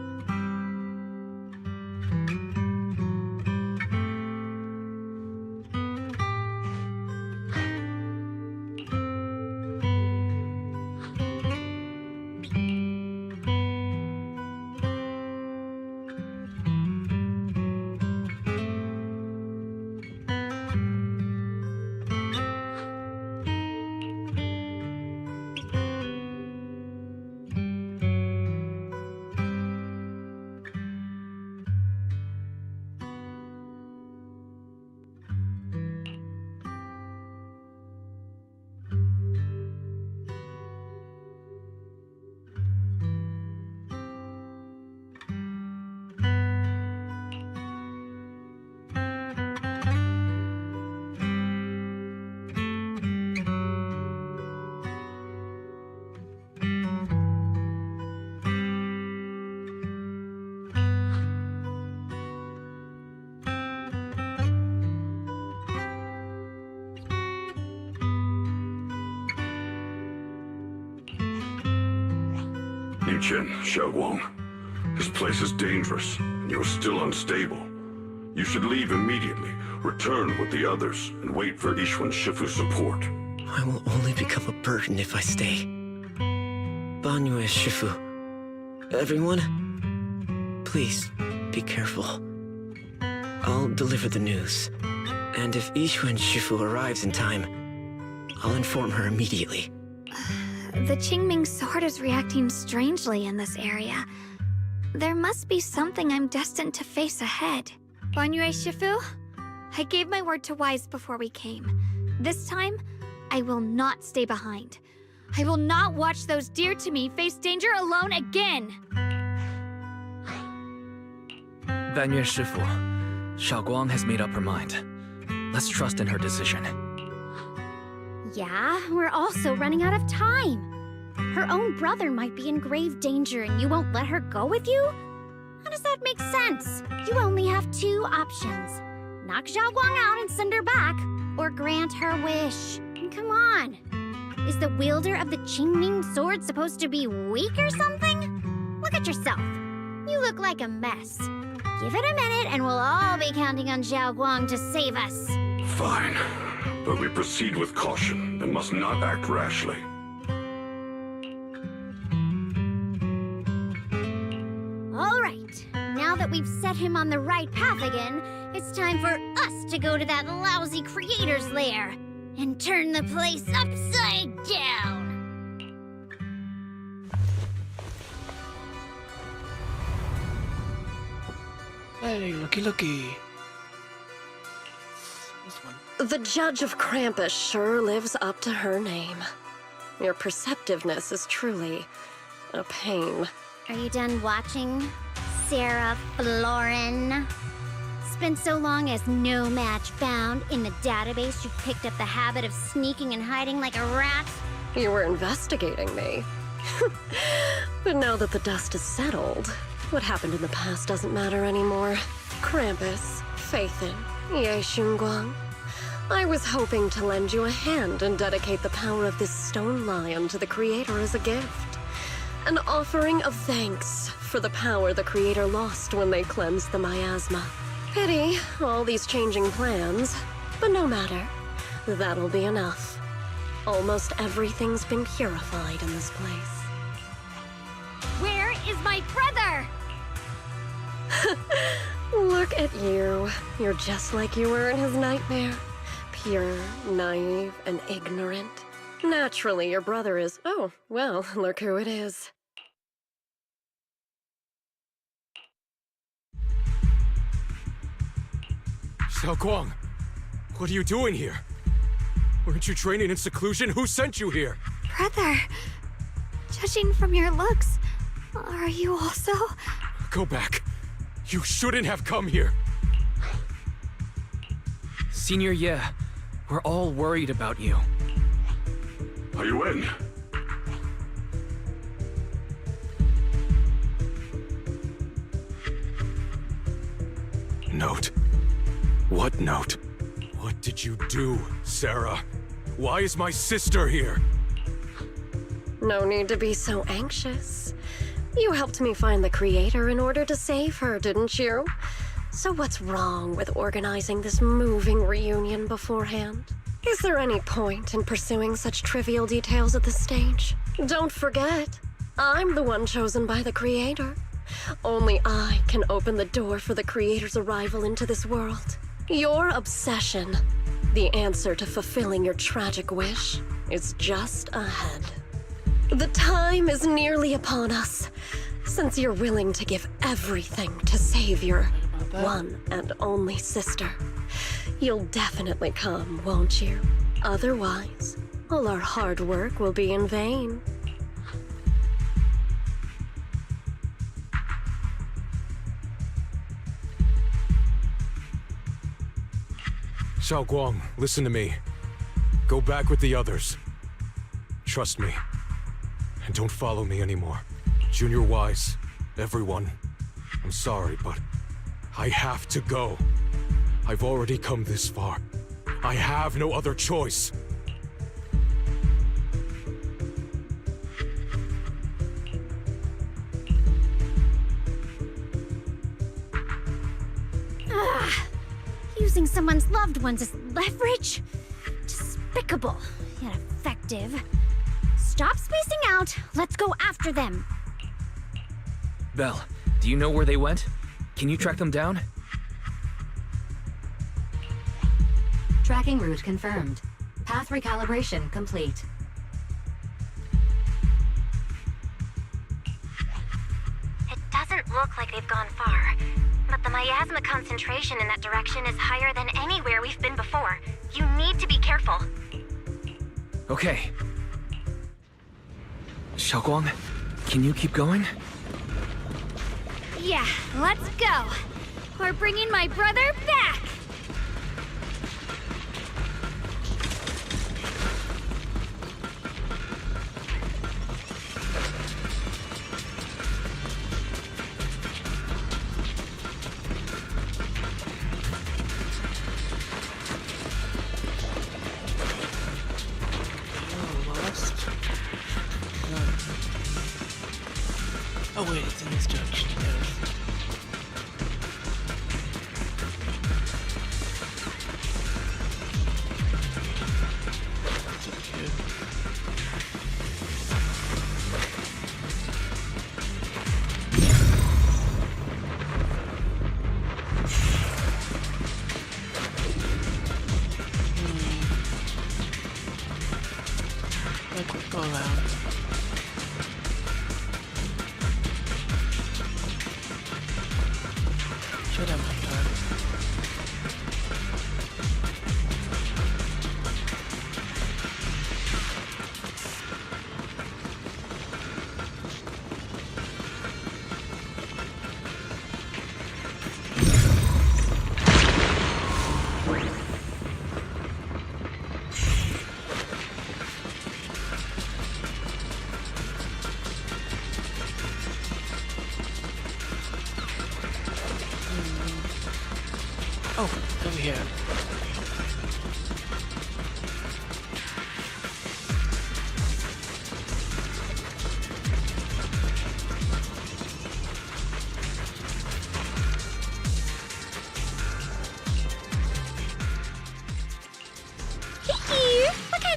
Ningqian, Xiaoguang, this place is dangerous, and you're still unstable. You should leave immediately, return with the others, and wait for Ishuan Shifu's support. I will only become a burden if I stay. Banyue Shifu, everyone, please be careful. I'll deliver the news, and if Ishuan Shifu arrives in time, I'll inform her immediately. The Qingming sword is reacting strangely in this area. There must be something I'm destined to face ahead. Banyue Shifu, I gave my word to Wise before we came. This time, I will not stay behind. I will not watch those dear to me face danger alone again! Banyue Shifu, Xiaoguang has made up her mind. Let's trust in her decision. Yeah, we're also running out of time. Her own brother might be in grave danger and you won't let her go with you? How does that make sense? You only have two options. Knock Xiaoguang out and send her back, or grant her wish. Come on. Is the wielder of the Qingming sword supposed to be weak or something? Look at yourself. You look like a mess. Give it a minute and we'll all be counting on Xiaoguang to save us. Fine, but we proceed with caution and must not act rashly. All right, now that we've set him on the right path again, it's time for us to go to that lousy creator's lair and turn the place upside down. Hey, looky. This one. The Judge of Krampus sure lives up to her name. Your perceptiveness is truly a pain. Are you done watching, Sarah Florin? Spent so long as no match found in the database, you picked up the habit of sneaking and hiding like a rat? You were investigating me. But now that the dust has settled, what happened in the past doesn't matter anymore. Krampus, Faithin, Ye Xunguang. I was hoping to lend you a hand and dedicate the power of this stone lion to the Creator as a gift. An offering of thanks for the power the Creator lost when they cleansed the miasma. Pity, all these changing plans, but no matter. That'll be enough. Almost everything's been purified in this place. Where is my brother? Look at you. You're just like you were in his nightmare. Pure, naive, and ignorant. Naturally, your brother is... Oh, well, look who it is. Xiaoguang, what are you doing here? Weren't you training in seclusion? Who sent you here? Brother, judging from your looks, are you also? Go back. You shouldn't have come here. Senior Ye, we're all worried about you. Are you in? Note. What note? What did you do, Sarah? Why is my sister here? No need to be so anxious. You helped me find the Creator in order to save her, didn't you? So what's wrong with organizing this moving reunion beforehand? Is there any point in pursuing such trivial details at this stage? Don't forget, I'm the one chosen by the Creator. Only I can open the door for the Creator's arrival into this world. Your obsession, the answer to fulfilling your tragic wish, is just ahead. The time is nearly upon us, since you're willing to give everything to save your one and only sister. You'll definitely come, won't you? Otherwise, all our hard work will be in vain. Xiaoguang, listen to me. Go back with the others. Trust me. And don't follow me anymore. Junior Wise, everyone. I'm sorry, but I have to go. I've already come this far. I have no other choice. Ah, using someone's loved ones as leverage? Despicable, yet effective. Stop spacing out. Let's go after them. Belle, do you know where they went? Can you track them down? Tracking route confirmed. Path recalibration complete. It doesn't look like they've gone far, but the miasma concentration in that direction is higher than anywhere we've been before. You need to be careful. Okay. Xiaoguang, can you keep going? Yeah, let's go. We're bringing my brother back. Oh wait, it's in this direction. Let's go around. Should have enough time. Oh, over here.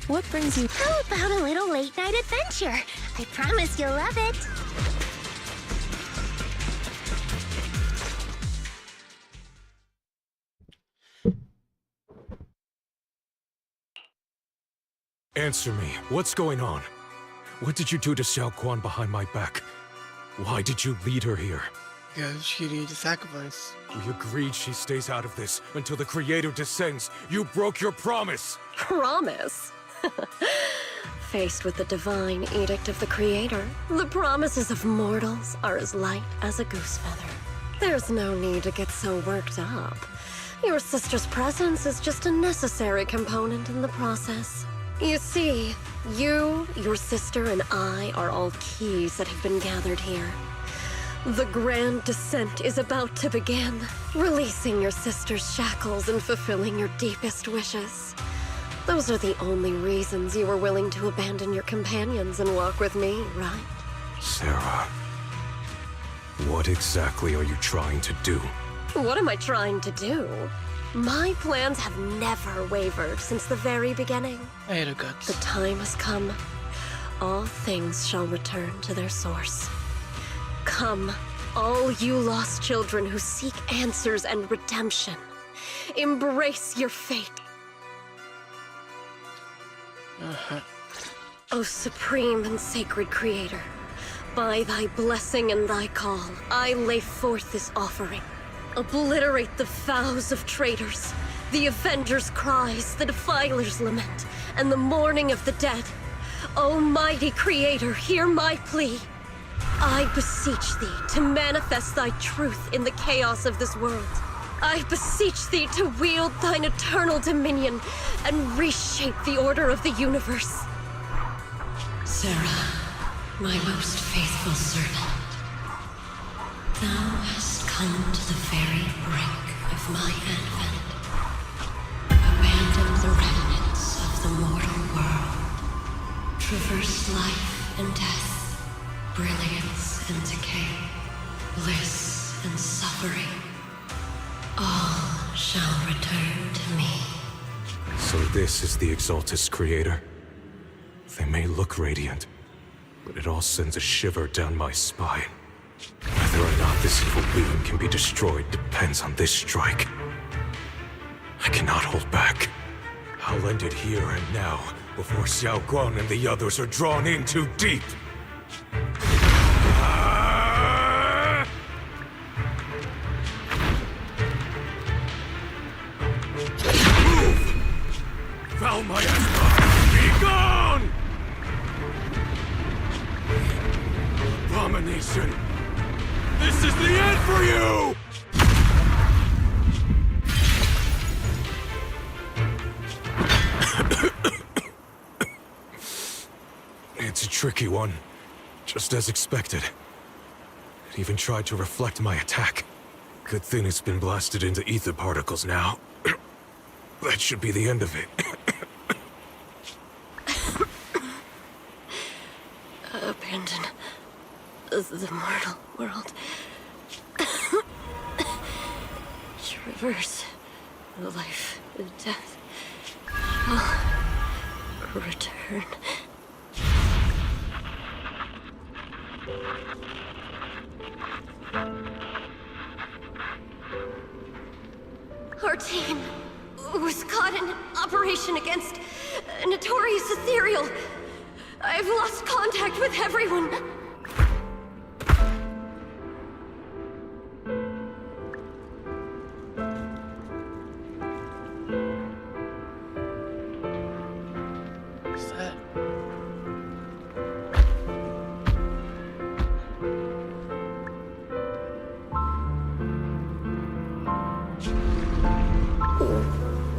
What brings you? How about a little late night adventure? I promise you'll love it. Answer me. What's going on? What did you do to Xiao Quan behind my back? Why did you lead her here? Because she needs a sacrifice. We agreed she stays out of this until the Creator descends. You broke your promise! Promise? Faced with the divine edict of the Creator, the promises of mortals are as light as a goose feather. There's no need to get so worked up. Your sister's presence is just a necessary component in the process. You see, you, your sister, and I are all keys that have been gathered here. The grand descent is about to begin, releasing your sister's shackles and fulfilling your deepest wishes. Those are the only reasons you were willing to abandon your companions and walk with me, right? Sarah, what exactly are you trying to do? What am I trying to do? My plans have never wavered since the very beginning. I had a guts. The time has come. All things shall return to their source. Come, all you lost children who seek answers and redemption. Embrace your fate. O supreme and sacred Creator, by thy blessing and thy call, I lay forth this offering. Obliterate the vows of traitors, the avengers' cries, the defilers' lament, and the mourning of the dead. Almighty Creator, hear my plea. I beseech thee to manifest thy truth in the chaos of this world. I beseech thee to wield thine eternal dominion and reshape the order of the universe. Sarah, my most faithful servant, thou hast come to the very brink of my advent. Abandon the remnants of the mortal world. Traverse life and death, brilliance and decay, bliss and suffering. All shall return to me. So this is the Exaltist Creator. They may look radiant, but it all sends a shiver down my spine. Whether or not this evil being can be destroyed depends on this strike. I cannot hold back. I'll end it here and now, before Xiao Guan and the others are drawn in too deep. Move! Foul miasma! Be gone! Abomination! This is the end for you! It's a tricky one, just as expected. It even tried to reflect my attack. Good thing it's been blasted into ether particles now. That should be the end of it. Abandon the mortal world. Traverse life and death. Shall return. Our team was caught in an operation against a notorious ethereal. I've lost contact with everyone. What's that?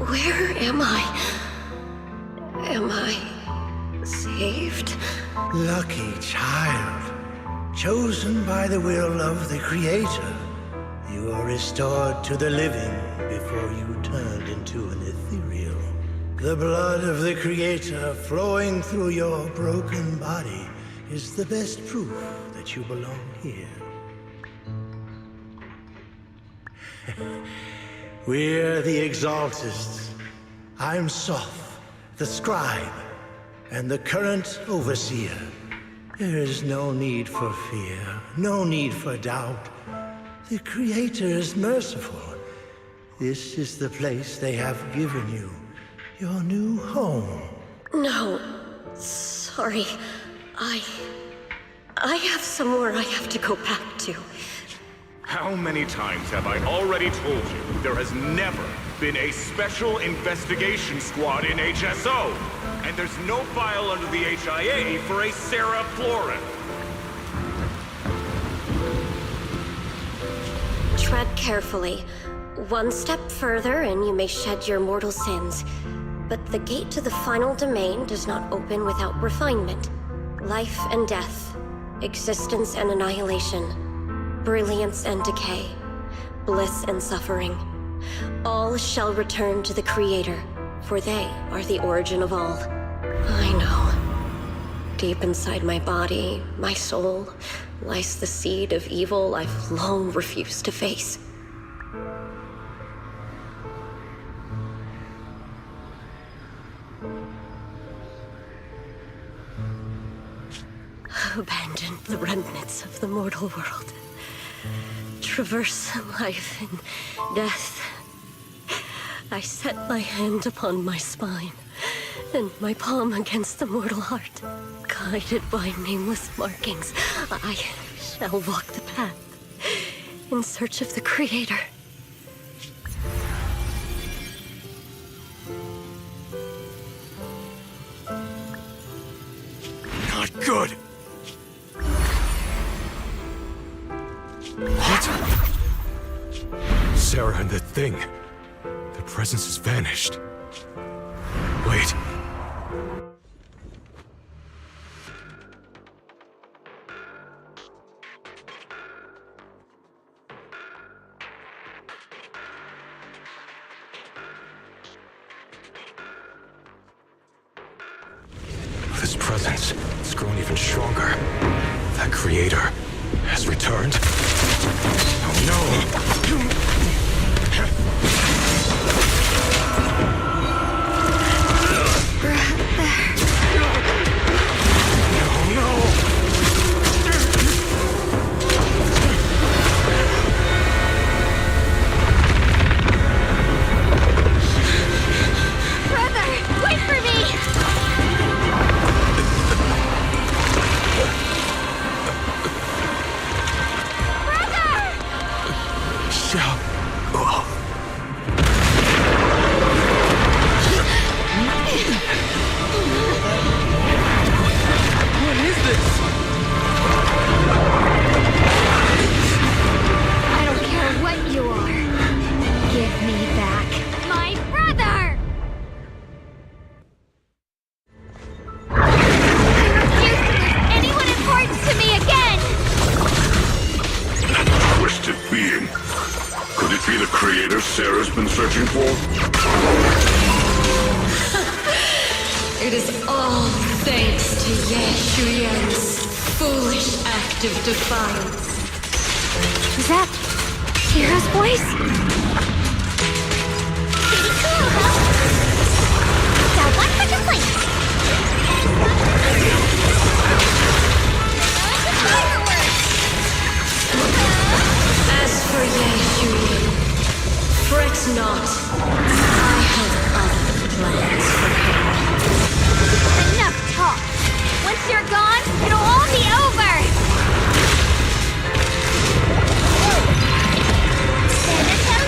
Where am I? Am I saved? Lucky child, chosen by the will of the Creator, you are restored to the living before you turned into an ethereal. The blood of the Creator flowing through your broken body is the best proof that you belong here. We're the Exaltists. I'm Soth, the Scribe, and the current Overseer. There is no need for fear, no need for doubt. The Creator is merciful. This is the place they have given you, your new home. No, sorry. I have somewhere I have to go back to. How many times have I already told you there has never been a special investigation squad in HSO? And there's no file under the HIA for a Sarah Florin. Tread carefully. One step further and you may shed your mortal sins. But the gate to the final domain does not open without refinement. Life and death, existence and annihilation, brilliance and decay, bliss and suffering. All shall return to the Creator, for they are the origin of all. I know. Deep inside my body, my soul, lies the seed of evil I've long refused to face. Abandon the remnants of the mortal world. Traverse life and death. I set my hand upon my spine, and my palm against the mortal heart. Guided by nameless markings, I shall walk the path in search of the Creator. Not good! What? Sarah and the thing. Their presence has vanished. Wait. This presence has grown even stronger. That Creator has returned. Oh no! Sarah's been searching for? It is all thanks to Yeshuyan's foolish act of defiance. Is that Kira's voice? Pretty cool, huh? Now one for the plate. As for Yeshuyan, fret not. I have other plans for him. Enough talk. Once you're gone, it'll all be over. Stand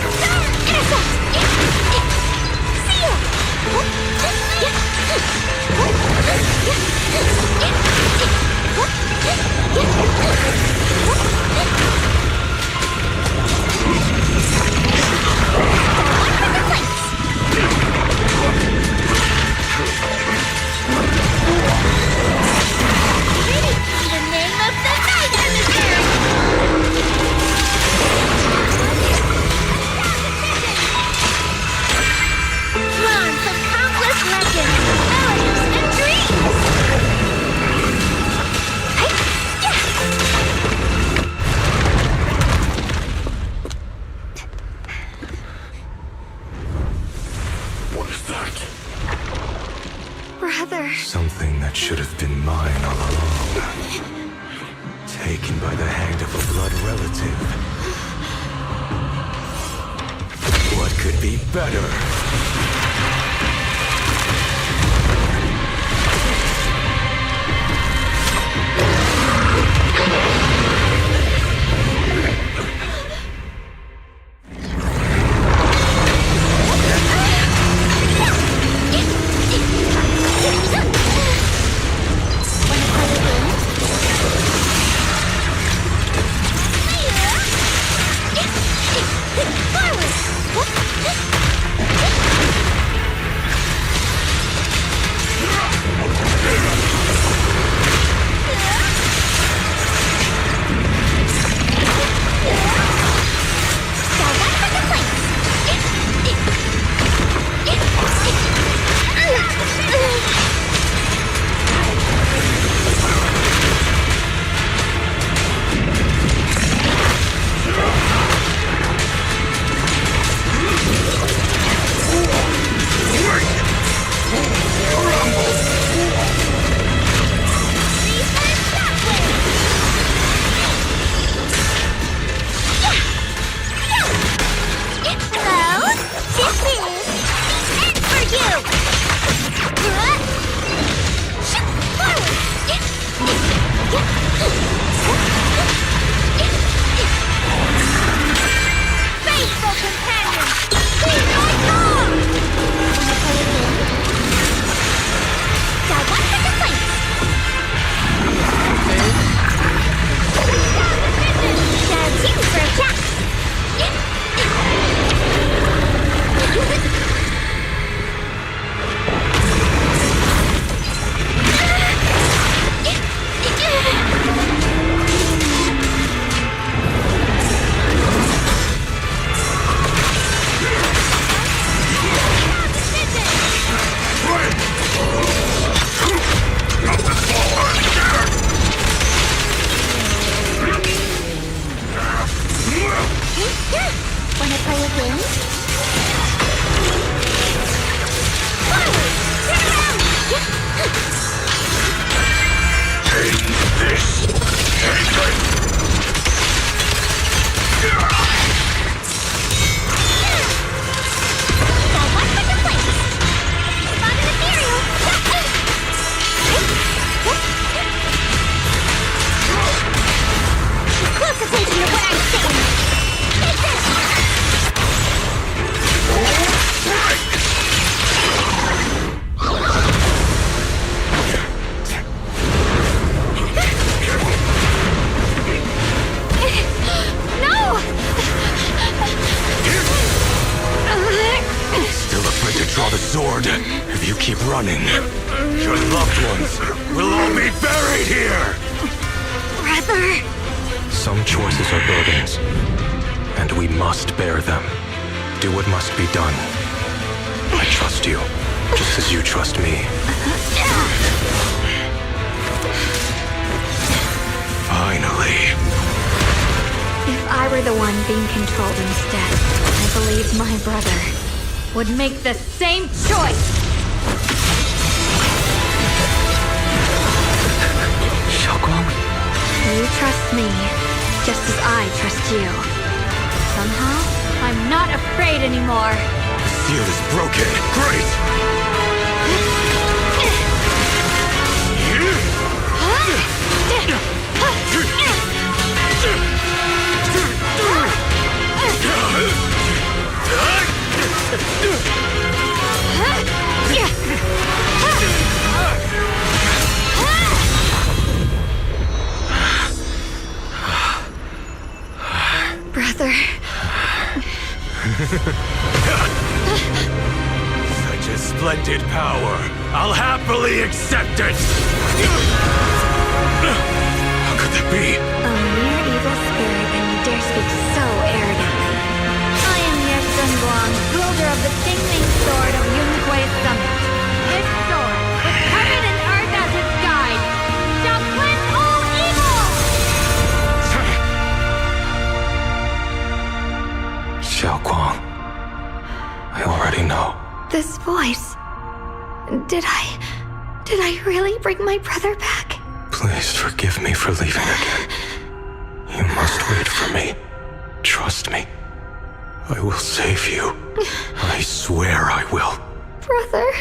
should have been mine all along. Taken by the hand of a blood relative. What could be better? Would make the same choice! Xiaoguang? You trust me, just as I trust you. Somehow, I'm not afraid anymore. The seal is broken. Great! Brother. Such a splendid power. I'll happily accept it! How could that be? A mere evil spirit, and you dare speak so arrogantly. I am Ye Zhenguang, wielder of the Qingming Sword of Yunkui's Summit. This sword, with heaven and earth as its guide, shall cleanse all evil! Xiaoguang, I already know. This voice... Did Did I really bring my brother back? Please forgive me for leaving again. You must wait for me. Trust me. I will save you. I swear I will. Brother.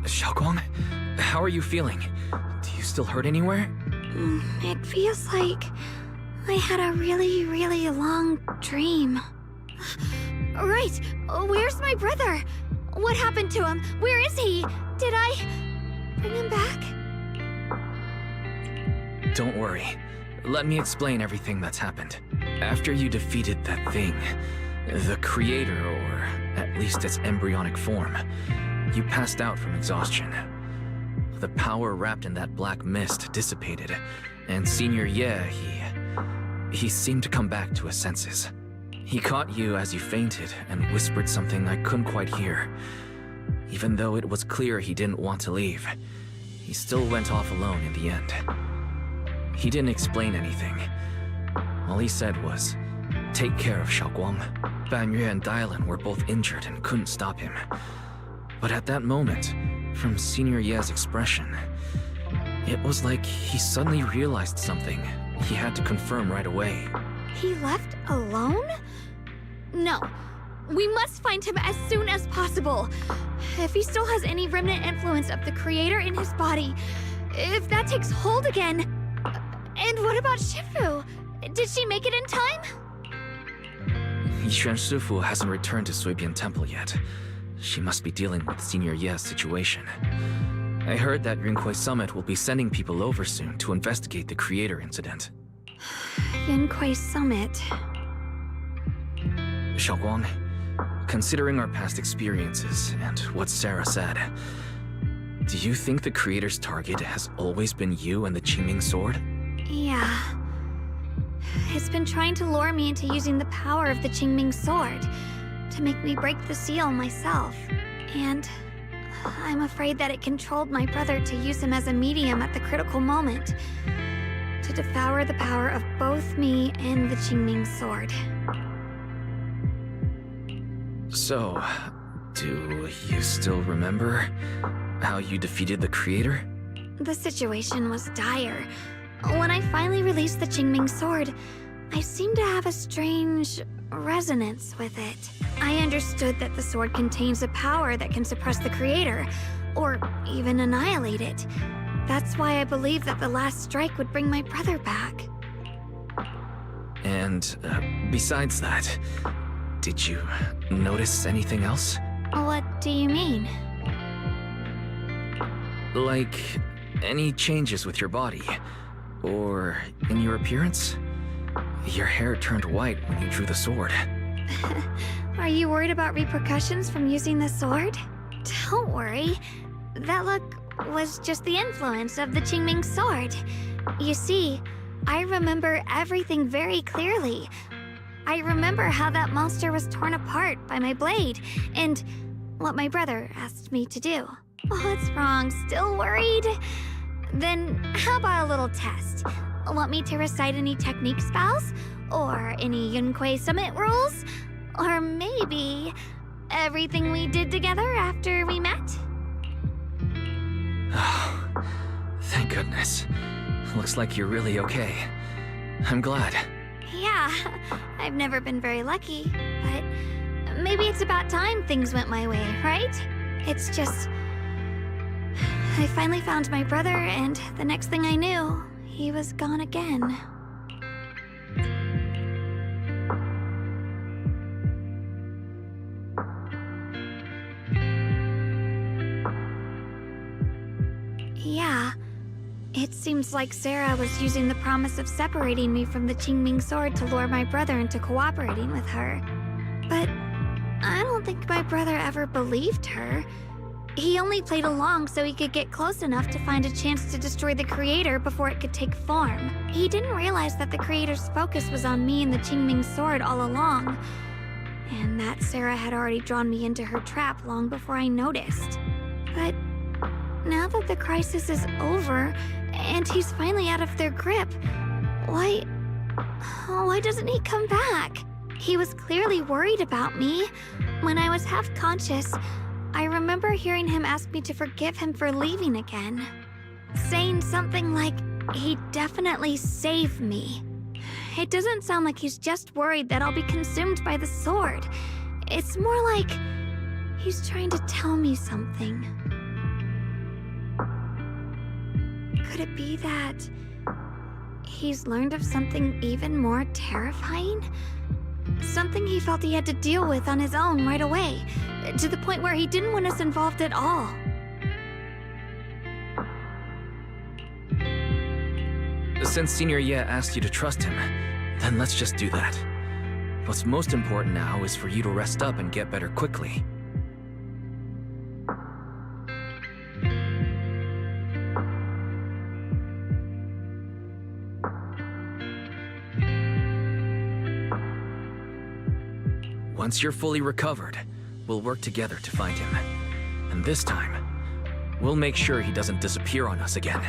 Xiaoguang, how are you feeling? Do you still hurt anywhere? It feels like I had a really, really long dream. Right! Where's my brother? What happened to him? Where is he? Did I bring him back? Don't worry. Let me explain everything that's happened. After you defeated that thing, the creator, or at least its embryonic form, you passed out from exhaustion. The power wrapped in that black mist dissipated, and Senior Ye, he seemed to come back to his senses. He caught you as you fainted and whispered something I couldn't quite hear. Even though it was clear he didn't want to leave, he still went off alone in the end. He didn't explain anything. All he said was, "Take care of Xiaoguang." Ban Yue and Dylan were both injured and couldn't stop him. But at that moment, from Senior Ye's expression, it was like he suddenly realized something he had to confirm right away. He left alone? No. We must find him as soon as possible. If he still has any remnant influence of the creator in his body, if that takes hold again. And what about Shifu? Did she make it in time? Yixuan Shifu hasn't returned to Suibian Temple yet. She must be dealing with Senior Ye's situation. I heard that Yunhui Summit will be sending people over soon to investigate the creator incident. Yunhui Summit. Xiaoguang, considering our past experiences and what Sarah said, do you think the creator's target has always been you and the Qingming sword? Yeah. It's been trying to lure me into using the power of the Qingming sword to make me break the seal myself. And I'm afraid that it controlled my brother to use him as a medium at the critical moment, to devour the power of both me and the Qingming sword. So, do you still remember how you defeated the creator? The situation was dire. When I finally released the Qingming sword, I seemed to have a strange resonance with it. I understood that the sword contains a power that can suppress the creator, or even annihilate it. That's why I believed that the last strike would bring my brother back. And besides that, did you notice anything else? What do you mean? Like, any changes with your body? Or in your appearance? Your hair turned white when you drew the sword. Are you worried about repercussions from using the sword? Don't worry. That look was just the influence of the Qingming sword. You see, I remember everything very clearly. I remember how that monster was torn apart by my blade, and what my brother asked me to do. What's wrong? Still worried? Then how about a little test? Want me to recite any technique spells? Or any Yunhui Summit rules? Or maybe everything we did together after we met? Oh, thank goodness. Looks like you're really okay. I'm glad. Yeah, I've never been very lucky, but maybe it's about time things went my way, right? It's just... I finally found my brother, and the next thing I knew, he was gone again. It seems like Sarah was using the promise of separating me from the Qingming sword to lure my brother into cooperating with her. But I don't think my brother ever believed her. He only played along so he could get close enough to find a chance to destroy the Creator before it could take form. He didn't realize that the Creator's focus was on me and the Qingming sword all along, and that Sarah had already drawn me into her trap long before I noticed. But now that the crisis is over, and he's finally out of their grip, why doesn't he come back? He was clearly worried about me. When I was half conscious, I remember hearing him ask me to forgive him for leaving again, saying something like, he'd definitely save me. It doesn't sound like he's just worried that I'll be consumed by the sword. It's more like he's trying to tell me something. Could it be that he's learned of something even more terrifying? Something he felt he had to deal with on his own right away, to the point where he didn't want us involved at all. Since Senior Ye asked you to trust him, then let's just do that. What's most important now is for you to rest up and get better quickly. Once you're fully recovered, we'll work together to find him. And this time, we'll make sure he doesn't disappear on us again.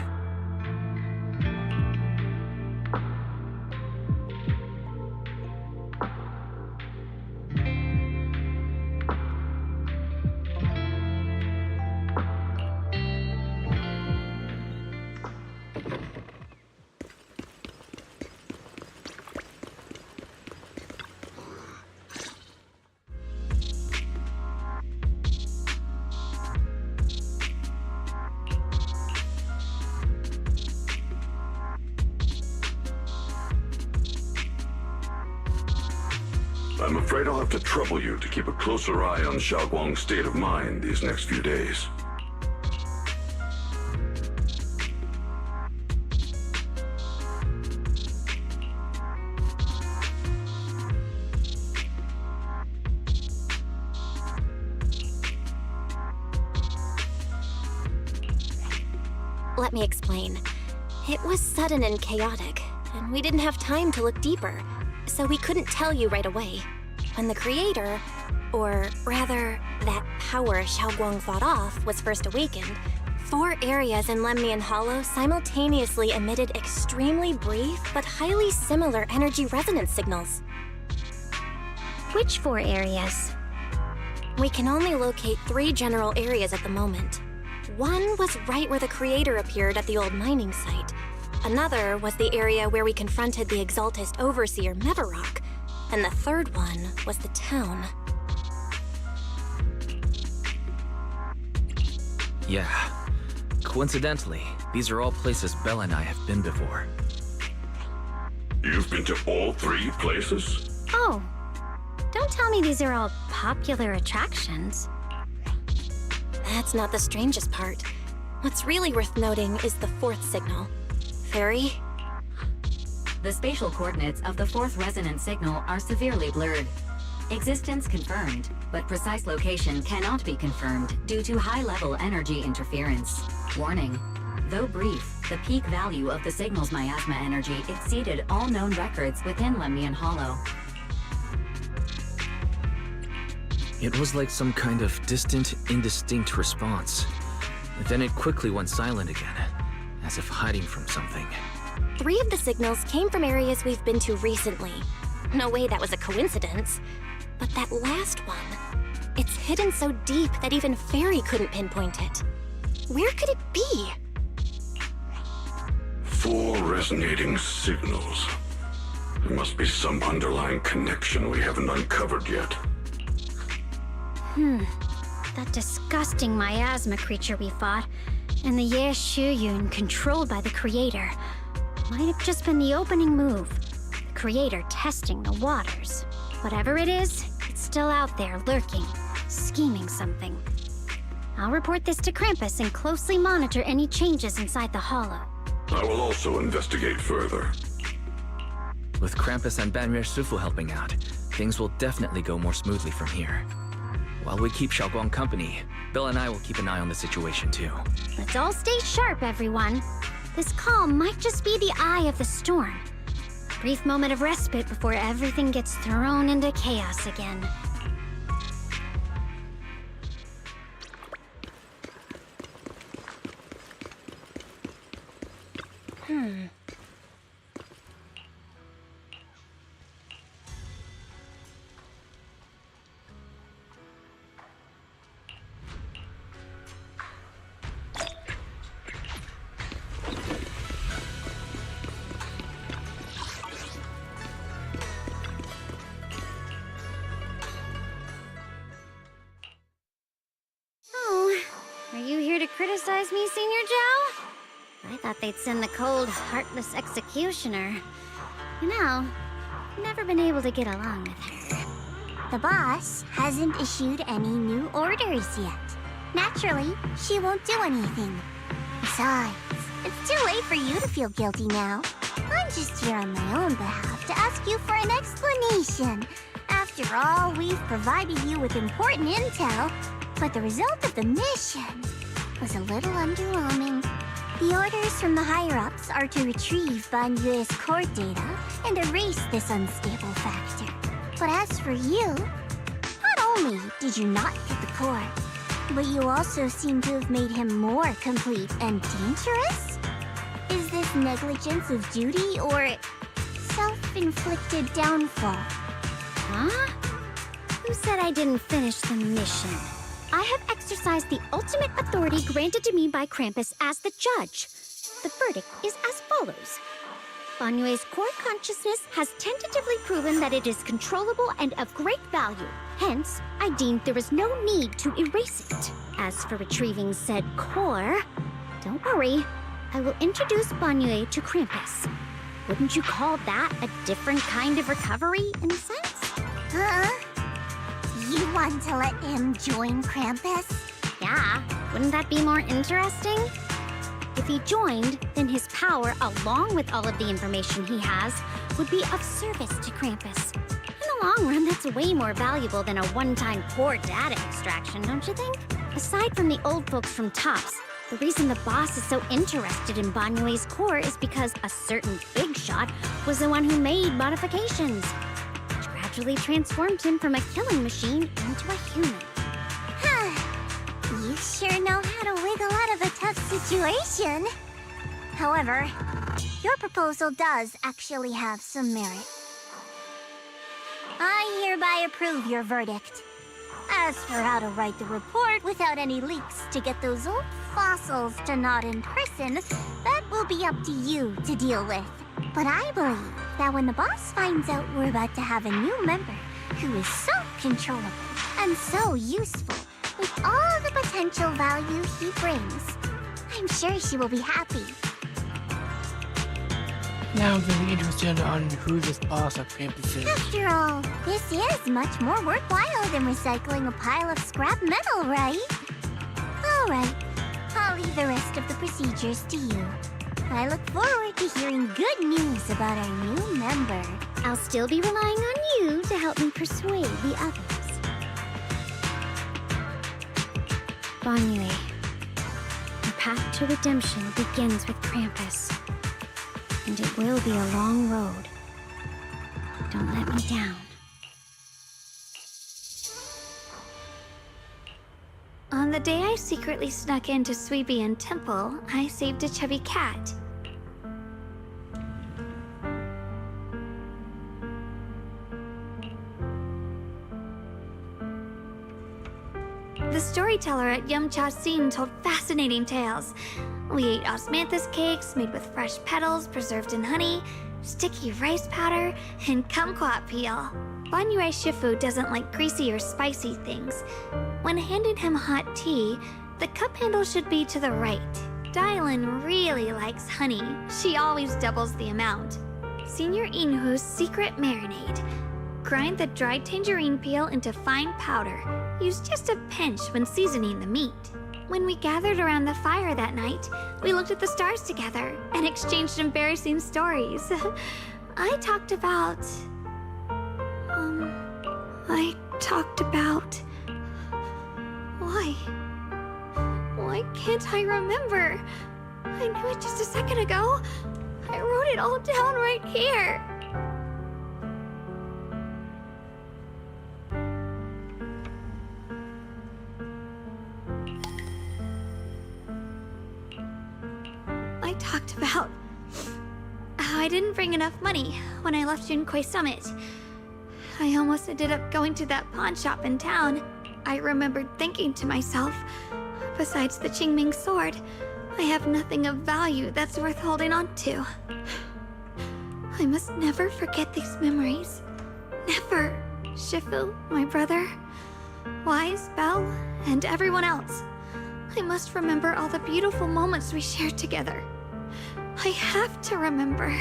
I'm afraid I'll have to trouble you to keep a closer eye on Xiaoguang's state of mind these next few days. Let me explain. It was sudden and chaotic, and we didn't have time to look deeper, so we couldn't tell you right away. When the Creator, or rather, that power Xiaoguang fought off, was first awakened, 4 areas in Lemnian Hollow simultaneously emitted extremely brief but highly similar energy resonance signals. Which 4 areas? We can only locate 3 general areas at the moment. One was right where the Creator appeared at the old mining site. Another was the area where we confronted the Exaltist Overseer Mevarok. And the third one was the town. Yeah. Coincidentally, these are all places Bella and I have been before. You've been to all 3 places? Oh, don't tell me these are all popular attractions. That's not the strangest part. What's really worth noting is the 4th signal. Fairy? The spatial coordinates of the 4th resonance signal are severely blurred. Existence confirmed, but precise location cannot be confirmed due to high-level energy interference. Warning. Though brief, the peak value of the signal's miasma energy exceeded all known records within Lemnian Hollow. It was like some kind of distant, indistinct response. Then it quickly went silent again, as if hiding from something. 3 of the signals came from areas we've been to recently. No way that was a coincidence. But that last one, it's hidden so deep that even Fairy couldn't pinpoint it. Where could it be? 4 resonating signals. There must be some underlying connection we haven't uncovered yet. That disgusting miasma creature we fought, and the Ye Shuyun controlled by the Creator, might have just been the opening move. The Creator testing the waters. Whatever it is, it's still out there lurking, scheming something. I'll report this to Krampus and closely monitor any changes inside the Hollow. I will also investigate further. With Krampus and Banrier Shifu helping out, things will definitely go more smoothly from here. While we keep Xiaoguang company, Bill and I will keep an eye on the situation too. Let's all stay sharp, everyone. This calm might just be the eye of the storm. Brief moment of respite before everything gets thrown into chaos again. Are you here to criticize me, Senior Joe? I thought they'd send the cold, heartless executioner. You know, never been able to get along with her. The boss hasn't issued any new orders yet. Naturally, she won't do anything. Besides, it's too late for you to feel guilty now. I'm just here on my own behalf to ask you for an explanation. After all, we've provided you with important intel, but the result of the mission was a little underwhelming. The orders from the higher-ups are to retrieve Banyue's core data and erase this unstable factor. But as for you, not only did you not get the core, but you also seem to have made him more complete and dangerous? Is this negligence of duty or self-inflicted downfall? Huh? Who said I didn't finish the mission? I have exercised the ultimate authority granted to me by Krampus as the judge. The verdict is as follows. Banyue's core consciousness has tentatively proven that it is controllable and of great value. Hence, I deemed there was no need to erase it. As for retrieving said core, don't worry. I will introduce Banyue to Krampus. Wouldn't you call that a different kind of recovery, in a sense? Huh? You want to let him join Krampus? Yeah, wouldn't that be more interesting? If he joined, then his power, along with all of the information he has, would be of service to Krampus. In the long run, that's way more valuable than a one-time core data extraction, don't you think? Aside from the old folks from TOPS, the reason the boss is so interested in Banyue's core is because a certain big shot was the one who made modifications, which gradually transformed him from a killing machine into a human. You sure know how to wiggle out of a tough situation. However, your proposal does actually have some merit. I hereby approve your verdict. As for how to write the report without any leaks to get those old fossils to not in person, that will be up to you to deal with. But I believe that when the boss finds out we're about to have a new member who is so controllable and so useful, with all the potential value he brings, I'm sure she will be happy. Now I'm really interested on who this boss of Krampus is. After all, this is much more worthwhile than recycling a pile of scrap metal, right? Alright, I'll leave the rest of the procedures to you. I look forward to hearing good news about our new member. I'll still be relying on you to help me persuade the others. Banyue, the path to redemption begins with Krampus. And it will be a long road. Don't let me down. On the day I secretly snuck into Suibian Temple, I saved a chubby cat. The storyteller at Yumcha Sin told fascinating tales. We ate osmanthus cakes made with fresh petals preserved in honey, sticky rice powder, and kumquat peel. Banyue Shifu doesn't like greasy or spicy things. When handing him hot tea, the cup handle should be to the right. Dylan really likes honey. She always doubles the amount. Senior Inhu's secret marinade. Grind the dried tangerine peel into fine powder. Use just a pinch when seasoning the meat. When we gathered around the fire that night, we looked at the stars together and exchanged embarrassing stories. I talked about... Why can't I remember? I knew it just a second ago. I wrote it all down right here. I talked about how I didn't bring enough money when I left Junkoi Summit. I almost ended up going to that pawn shop in town. I remembered thinking to myself, besides the Qingming sword, I have nothing of value that's worth holding on to. I must never forget these memories. Never. Shifu, my brother, Wise, Belle, and everyone else. I must remember all the beautiful moments we shared together. I have to remember.